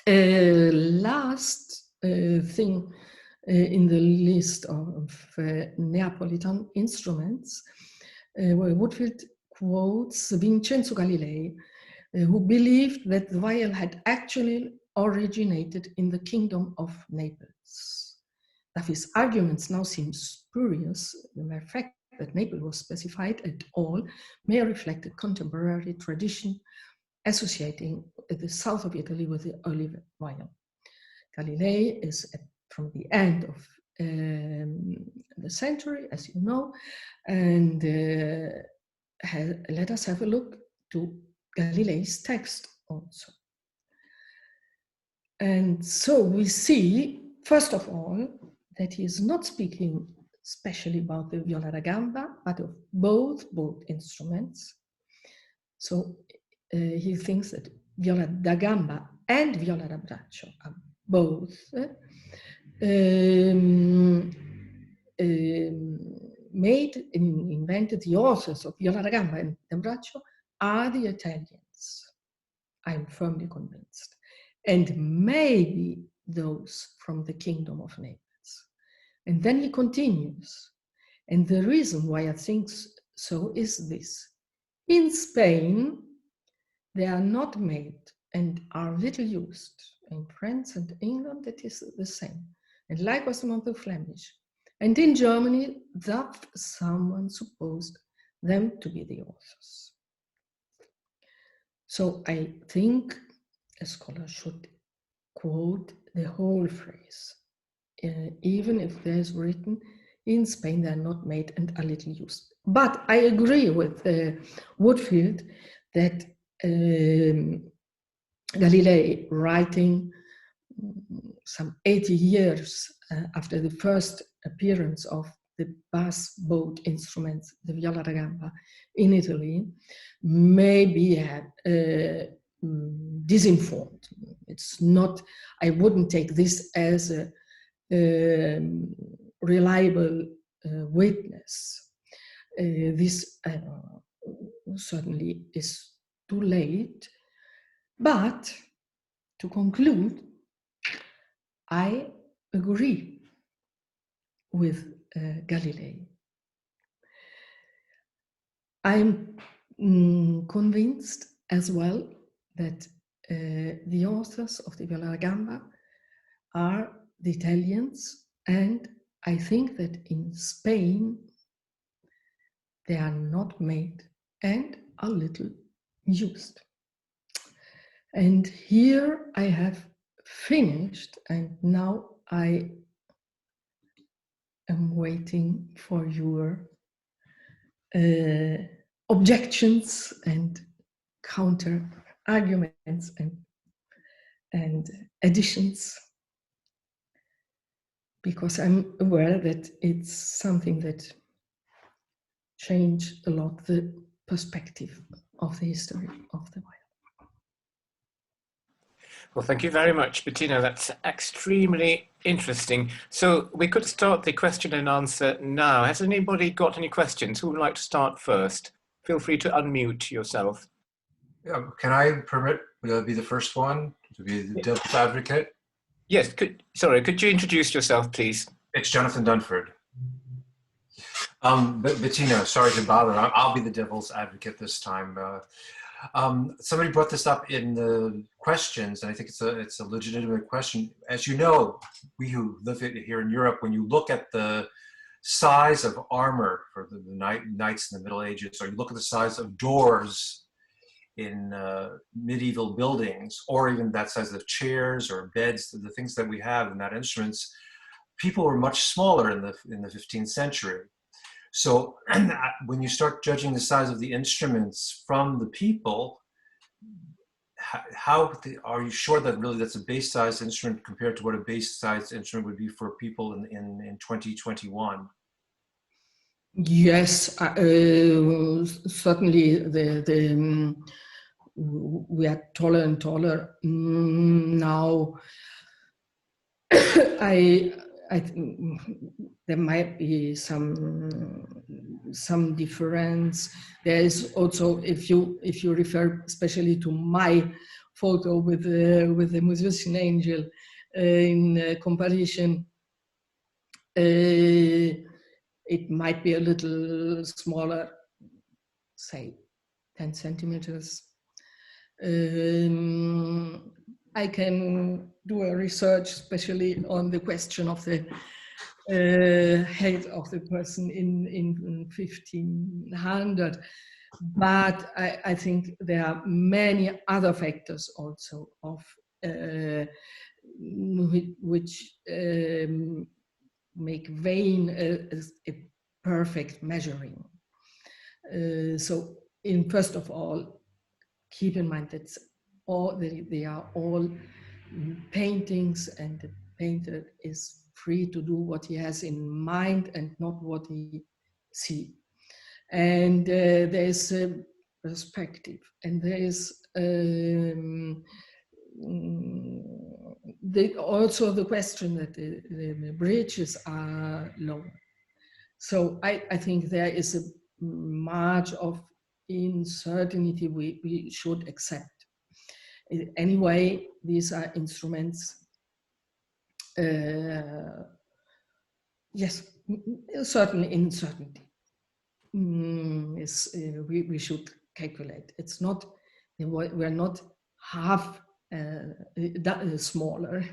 last thing in the list of Neapolitan instruments, where Woodfield quotes Vincenzo Galilei, who believed that the viol had actually originated in the kingdom of Naples. That his arguments now seem spurious. The mere fact that Naples was specified at all may reflect a contemporary tradition associating the south of Italy with the olive viol. Galilei is from the end of the century, as you know, and let us have a look to Galilei's text also. And so we see, first of all, that he is not speaking especially about the viola da gamba, but of both instruments. So he thinks that viola da gamba and viola da braccio are both invented. The authors of viola da gamba and da braccio are the Italians. I'm firmly convinced. And maybe those from the kingdom of Naples. And then he continues. And the reason why I think so is this. In Spain, they are not made and are little used. In France and England, it is the same. And likewise among the Flemish. And in Germany, that someone supposed them to be the authors. So I think a scholar should quote the whole phrase, even if there's written, in Spain they're not made and are little used. But I agree with Woodfield that Galilei, writing some 80 years after the first appearance of the bass bowed instruments, the viola da gamba, in Italy, maybe had disinformed. It's not, I wouldn't take this as a reliable witness. This certainly is too late, but to conclude, I agree with Galilei. I'm convinced as well that the authors of the Viola Gamba are the Italians, and I think that in Spain they are not made and a little used. And here I have finished, and now I am waiting for your objections and counter arguments and additions, because I'm aware that it's something that changed a lot the perspective of the history of the violin. Well, thank you very much, Bettina. That's extremely interesting. So we could start the question and answer now. Has anybody got any questions? Who would like to start first? Feel free to unmute yourself. Yeah, can I be the first one to be the devil's advocate? Yes, could you introduce yourself, please? It's Jonathan Dunford. Bettina, sorry to bother. I'll be the devil's advocate this time. Somebody brought this up in the questions, and I think it's a legitimate question. As you know, we who live here in Europe, when you look at the size of armor for the knights in the Middle Ages, or you look at the size of doors in medieval buildings, or even that size of chairs or beds, the things that we have in that instruments, people were much smaller in the 15th century. So when you start judging the size of the instruments from the people, are you sure that really that's a base-sized instrument compared to what a base-sized instrument would be for people in 2021? Yes, certainly we are taller and taller now. There might be some difference. There is also, if you refer especially to my photo with the musician angel in comparison, it might be a little smaller, say 10 centimeters. I can do a research, especially on the question of the head of the person in 1500. But I think there are many other factors also of which make vain a perfect measuring. So, first of all, keep in mind that they are all paintings, and the painter is free to do what he has in mind and not what he sees. And there is a perspective, and there is also the question that the bridges are lower. So I think there is a margin of uncertainty we should accept. Anyway, these are instruments. Yes, a certain uncertainty. We should calculate. It's not, we're not half smaller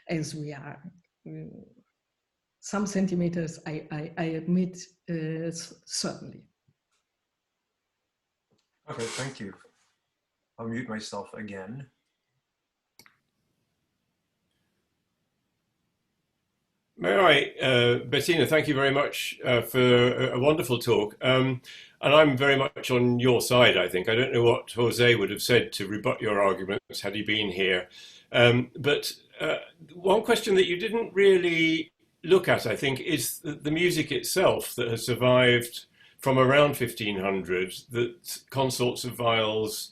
as we are. Some centimeters, I admit, certainly. Okay, thank you. I'll mute myself again. May I, Bettina, thank you very much for a wonderful talk. And I'm very much on your side, I think. I don't know what Jose would have said to rebut your arguments had he been here. But one question that you didn't really look at, I think, is the music itself that has survived from around 1500 that consorts of viols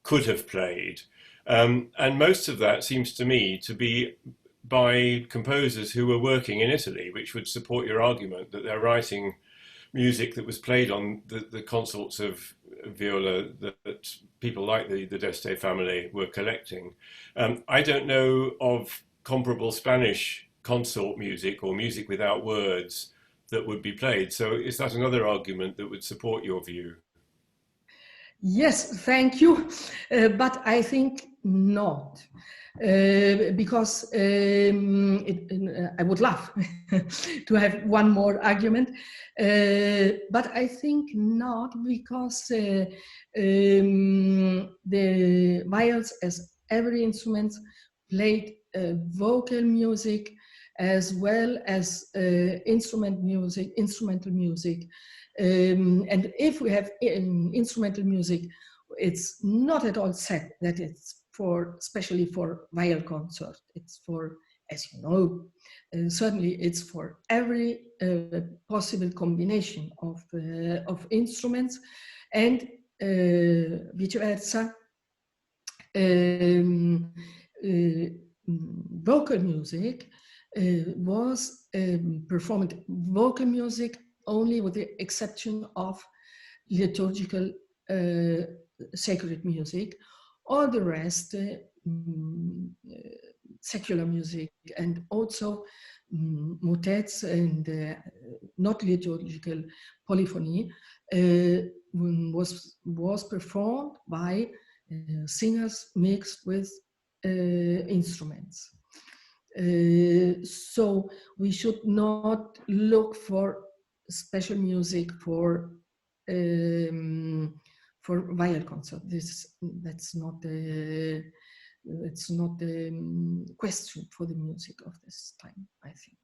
could have played. And most of that seems to me to be by composers who were working in Italy, which would support your argument that they're writing music that was played on the consorts of viola that people like the d'Este family were collecting. I don't know of comparable Spanish consort music or music without words that would be played. So is that another argument that would support your view? Yes, thank you. But I think not. Because I would love to have one more argument. But I think not, because the viols, as every instrument, played vocal music as well as instrumental music. And if we have instrumental music, it's not at all said that it's for, especially for viol concert. It's for, as you know, certainly it's for every possible combination of instruments, and vice versa. Vocal music was performed, vocal music only with the exception of liturgical sacred music. All the rest, secular music, and also motets and not liturgical polyphony, was performed by singers mixed with instruments. So we should not look for special music for viol concert. That's not the question for the music of this time, I think.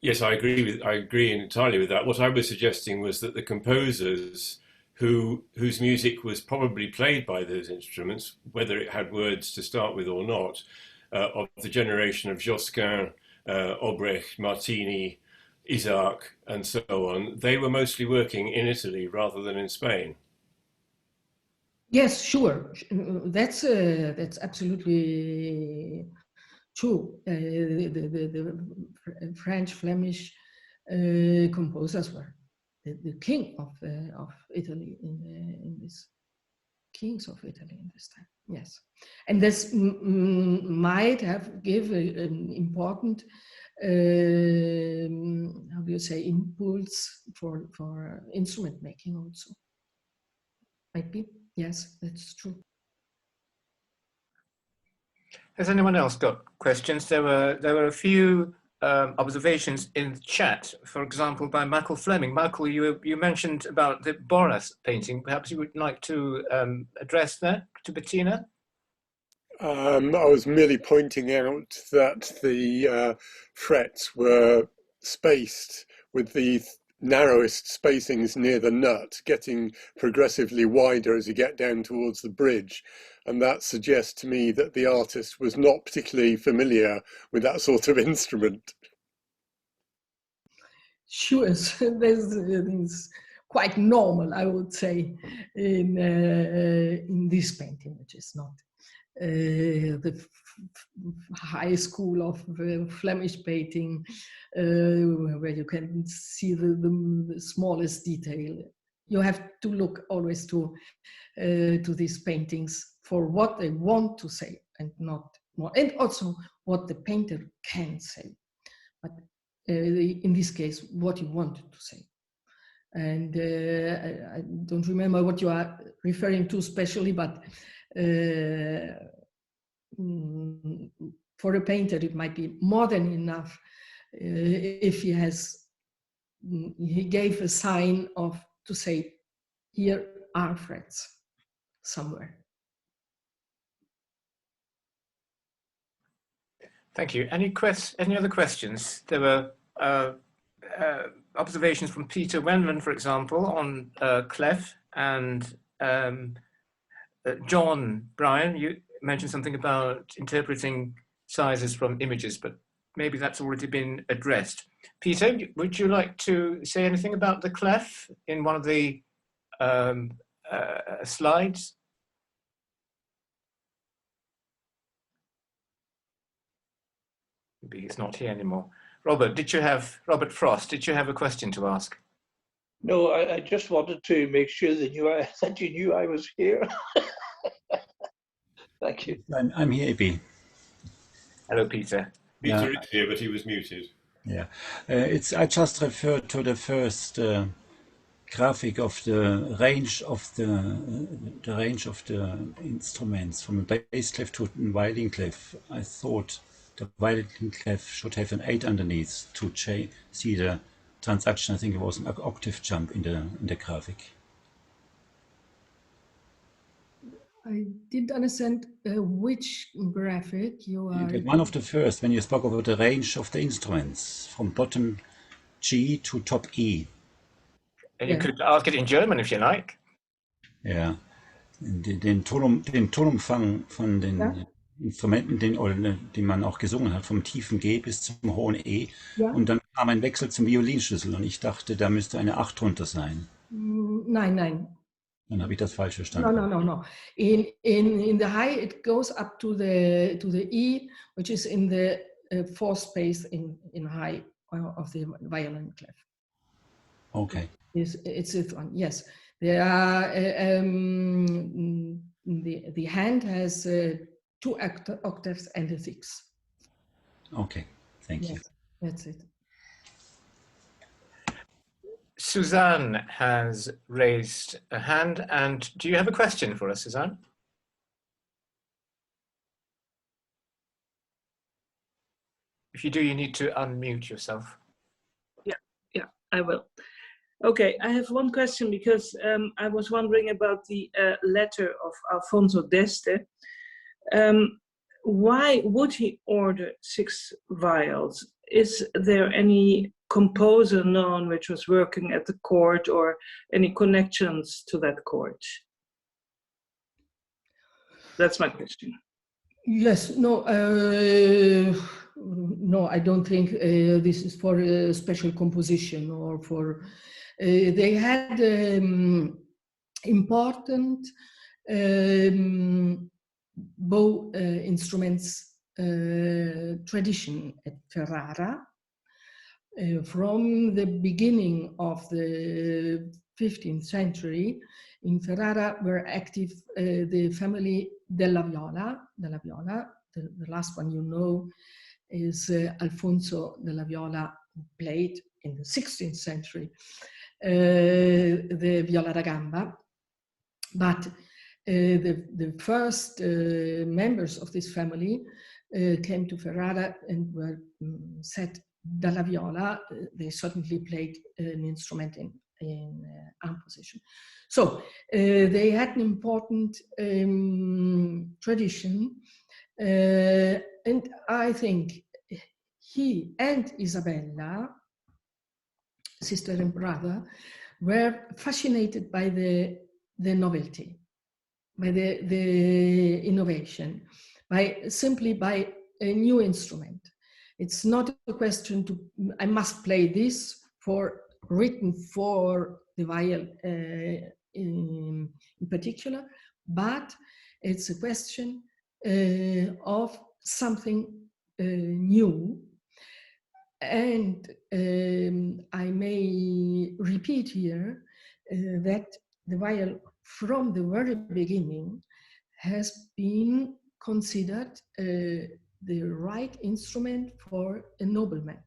Yes, I agree entirely with that. What I was suggesting was that the composers whose music was probably played by those instruments, whether it had words to start with or not, of the generation of Josquin, Obrecht, Martini, Isaac, and so on, they were mostly working in Italy rather than in Spain. Yes, sure. That's absolutely true. The French, Flemish composers were the king of Italy in this kings of Italy in this time. Yes, and this might have given an important how do you say, impulse for instrument making also. Might be. Yes, that's true. Has anyone else got questions? There were a few observations in the chat, for example, by Michael Fleming. Michael, you mentioned about the Boras painting. Perhaps you would like to address that to Bettina? I was merely pointing out that the frets were spaced with the narrowest spacings near the nut, getting progressively wider as you get down towards the bridge. And that suggests to me that the artist was not particularly familiar with that sort of instrument. Sure, so this is quite normal, I would say, in this painting, which is not the high school of Flemish painting, where you can see the smallest detail. You have to look always to these paintings for what they want to say, and not more, and also what the painter can say. But in this case, what you want to say. And I don't remember what you are referring to specially, but for a painter, it might be more than enough if he gave a sign to say, here are frets somewhere. Thank you. Any other questions? There were observations from Peter Wendland, for example, on clef, and John Bryan, you mentioned something about interpreting sizes from images, but maybe that's already been addressed. Peter, would you like to say anything about the clef in one of the slides? Maybe he's not here anymore. Robert Frost, did you have a question to ask? No, I just wanted to make sure that you knew I was here. Thank you. I'm here, B. Hello, Peter. Peter is here, but he was muted. Yeah, I just referred to the first graphic of the range of the instruments from a bass clef to a violin clef. I thought the violin clef should have an 8 underneath to see the transaction. I think it was an octave jump in the graphic. I didn't understand which graphic you are. One of the first, when you spoke about the range of the instruments from bottom G to top E. And you could ask it in German if you like. Ja, den Tonumfang von den Instrumenten, den man auch gesungen hat, vom tiefen G bis zum hohen E. Ja. Und dann kam ein Wechsel zum Violinschlüssel und ich dachte, da müsste eine 8 drunter sein. Nein, nein. Dann habe ich das falsch verstanden. No. In the high, it goes up to the E, which is in the fourth space in high of the violin clef. Okay. It's this one. Yes, there are. The hand has 2 octaves and a 6. Okay, thank you. That's it. Suzanne has raised a hand, and do you have a question for us, Suzanne? If you do, you need to unmute yourself. Yeah, I will. Okay, I have one question because I was wondering about the letter of Alfonso d'Este. Why would he order 6 viols? Is there any composer known which was working at the court or any connections to that court? That's my question. Yes, no, I don't think this is for a special composition or for. They had important bow instruments tradition at Ferrara. From the beginning of the 15th century, in Ferrara were active the family della Viola. The last one you know is Alfonso della Viola, who played in the 16th century the viola da gamba. But the first members of this family came to Ferrara and were set dalla viola. They certainly played an instrument in arm position. So they had an important tradition, and I think he and Isabella, sister and brother, were fascinated by the novelty, by the innovation, simply by a new instrument. It's not a question to, I must play this written for the viol in particular, but it's a question of something new. And I may repeat here that the viol from the very beginning has been considered the right instrument for a nobleman.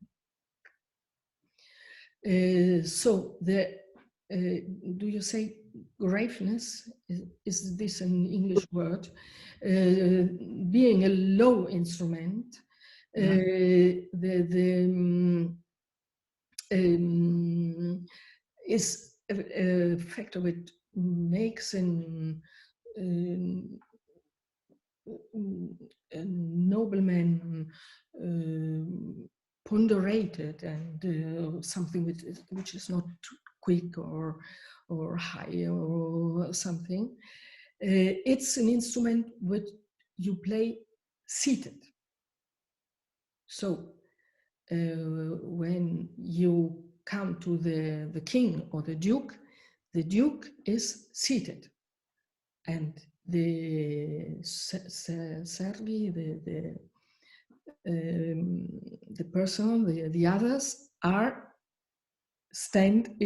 So do you say graveness? Is this an English word? Being a low instrument, is a factor which makes a nobleman ponderated and something which is not too quick or high or something. It's an instrument which you play seated. So when you come to the king or the duke is seated, and the servi, the person, the others are stand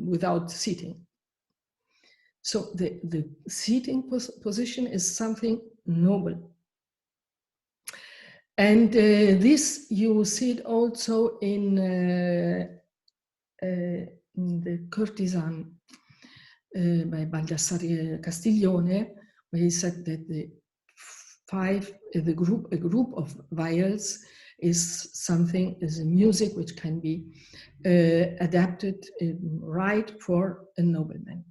without sitting. So the seating position is something noble. And this you see it also in the Courtesan by Baldassare Castiglione, where he said that a group of viols is a music which can be adapted right for a nobleman.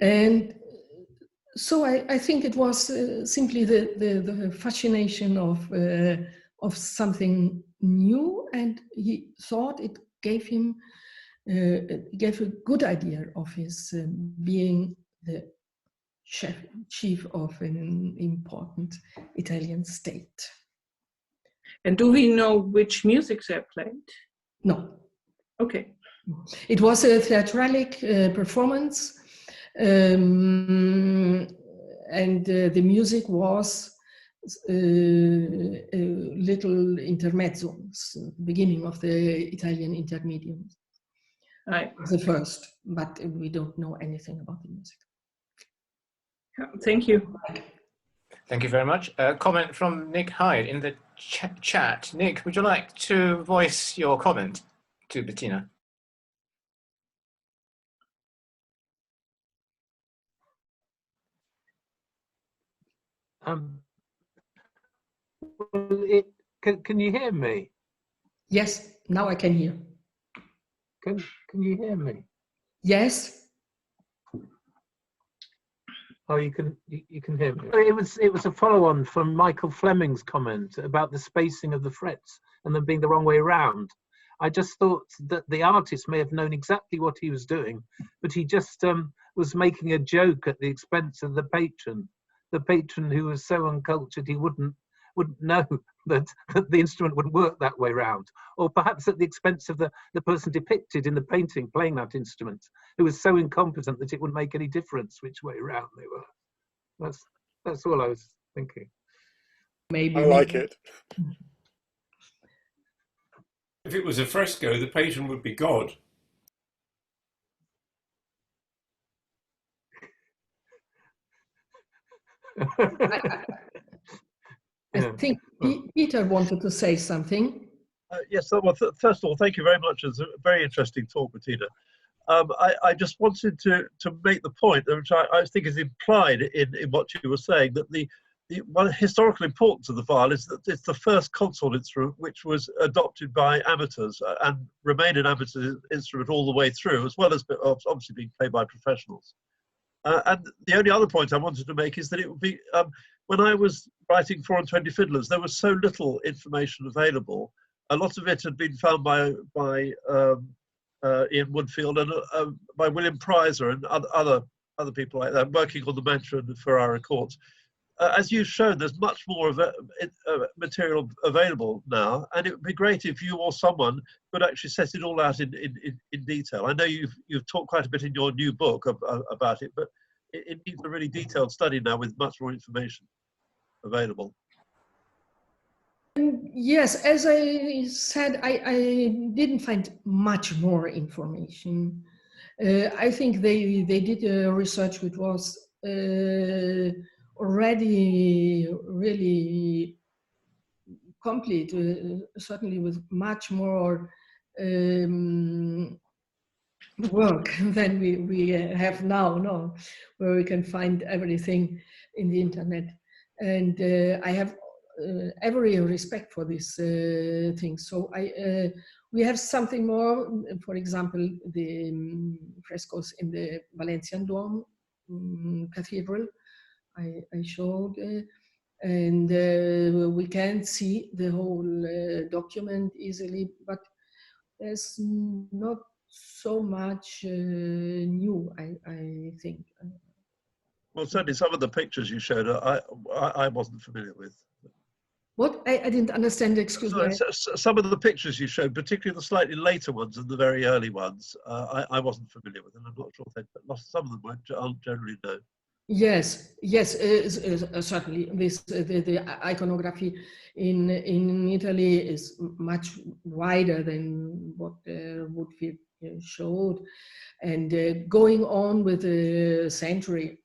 And so I think it was simply the fascination of something new, and he thought it gave him gave a good idea of his being the chief of an important Italian state. And do we know which music they played? No. Okay. It was a theatralic performance, and the music was a little intermezzo, beginning of the Italian intermediate. The first, but we don't know anything about the music. Thank you. Thank you very much. A comment from Nick Hyde in the chat. Nick, would you like to voice your comment to Bettina? Can you hear me? Yes, now I can hear. Can you hear me? Yes. Oh, you can hear me. It was a follow-on from Michael Fleming's comment about the spacing of the frets and them being the wrong way around. I just thought that the artist may have known exactly what he was doing, but he just was making a joke at the expense of the patron who was so uncultured he wouldn't know that the instrument would work that way round, or perhaps at the expense of the person depicted in the painting playing that instrument, who was so incompetent that it wouldn't make any difference which way round they were. That's all I was thinking. Maybe. I like it. If it was a fresco, the patron would be God. I think Peter wanted to say something. Yes, well, first of all, thank you very much. It's a very interesting talk, Bettina. I just wanted to make the point, which I think is implied in what you were saying, that the one historical importance of the viol is that it's the first consort instrument which was adopted by amateurs and remained an amateur instrument all the way through, as well as obviously being played by professionals. And the only other point I wanted to make is that it would be, when I was writing 4 and 20 Fiddlers, there was so little information available. A lot of it had been found by Ian Woodfield and by William Prizer and other people like that working on the Mantua and the Ferrara courts. As you've shown, there's much more material available now, and it would be great if you or someone could actually set it all out in detail. I know you've talked quite a bit in your new book about it, but it needs a really detailed study now with much more information available. Yes, as I said, I didn't find much more information. I think they did a research which was already really complete, certainly with much more work than we have now, no, where we can find everything in the internet. And I have every respect for this thing. So we have something more, for example, the frescoes in the Valencian Dome Cathedral I showed, and we can see the whole document easily, but there's not so much new, I think. Well, certainly some of the pictures you showed, I wasn't familiar with. What? I didn't understand, excuse me. Some of the pictures you showed, particularly the slightly later ones and the very early ones, I wasn't familiar with, and I'm not sure but some of them aren't generally known. Yes, certainly. The iconography in Italy is much wider than what Woodfield showed, and going on with the century,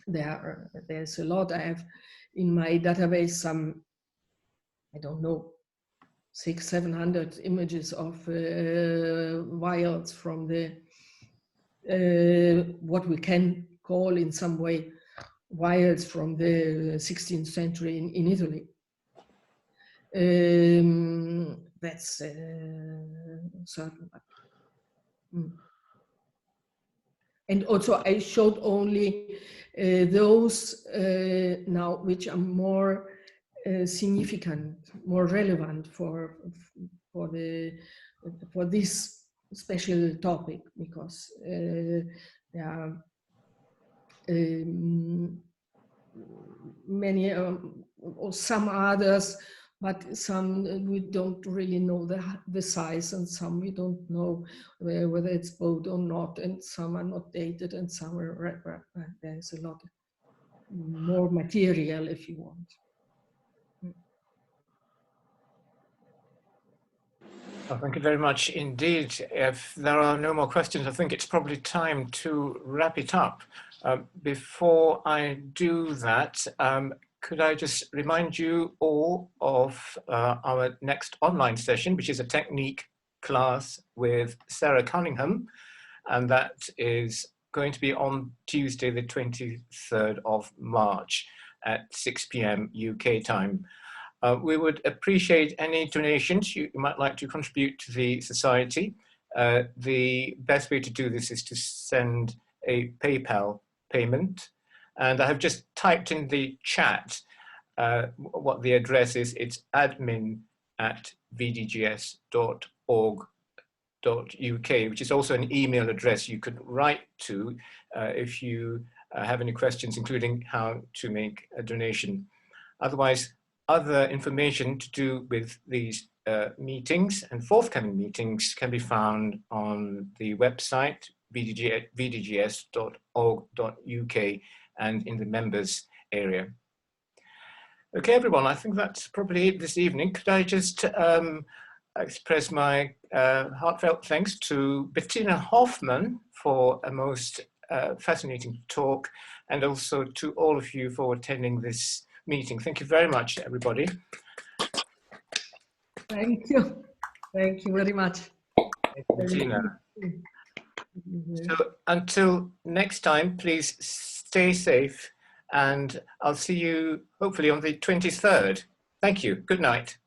there's a lot. I have in my database some, I don't know, 700 images of viols from the what we can call in some way viols from the 16th century in Italy. That's certain. And also I showed only those now which are more significant, more relevant for this special topic, because there are many or some others, but some we don't really know the size, and some we don't know whether it's bowed or not, and some are not dated, and some are there's a lot more material if you want. Well, thank you very much indeed. If there are no more questions, I think it's probably time to wrap it up. Before I do that, could I just remind you all of our next online session, which is a technique class with Sarah Cunningham, and that is going to be on Tuesday, the 23rd of March at 6 p.m. UK time. We would appreciate any donations you might like to contribute to the society. The best way to do this is to send a PayPal payment. And I have just typed in the chat what the address is. It's admin@vdgs.org.uk, which is also an email address you could write to if you have any questions, including how to make a donation. Otherwise, other information to do with these meetings and forthcoming meetings can be found on the website vdgs.org.uk and in the members area. Okay, everyone, I think that's probably it this evening. Could I just express my heartfelt thanks to Bettina Hoffmann for a most fascinating talk, and also to all of you for attending this meeting. Thank you very much, everybody. Thank you. Thank you very much. Bettina. So until next time, please stay safe, and I'll see you hopefully on the 23rd. Thank you. Good night.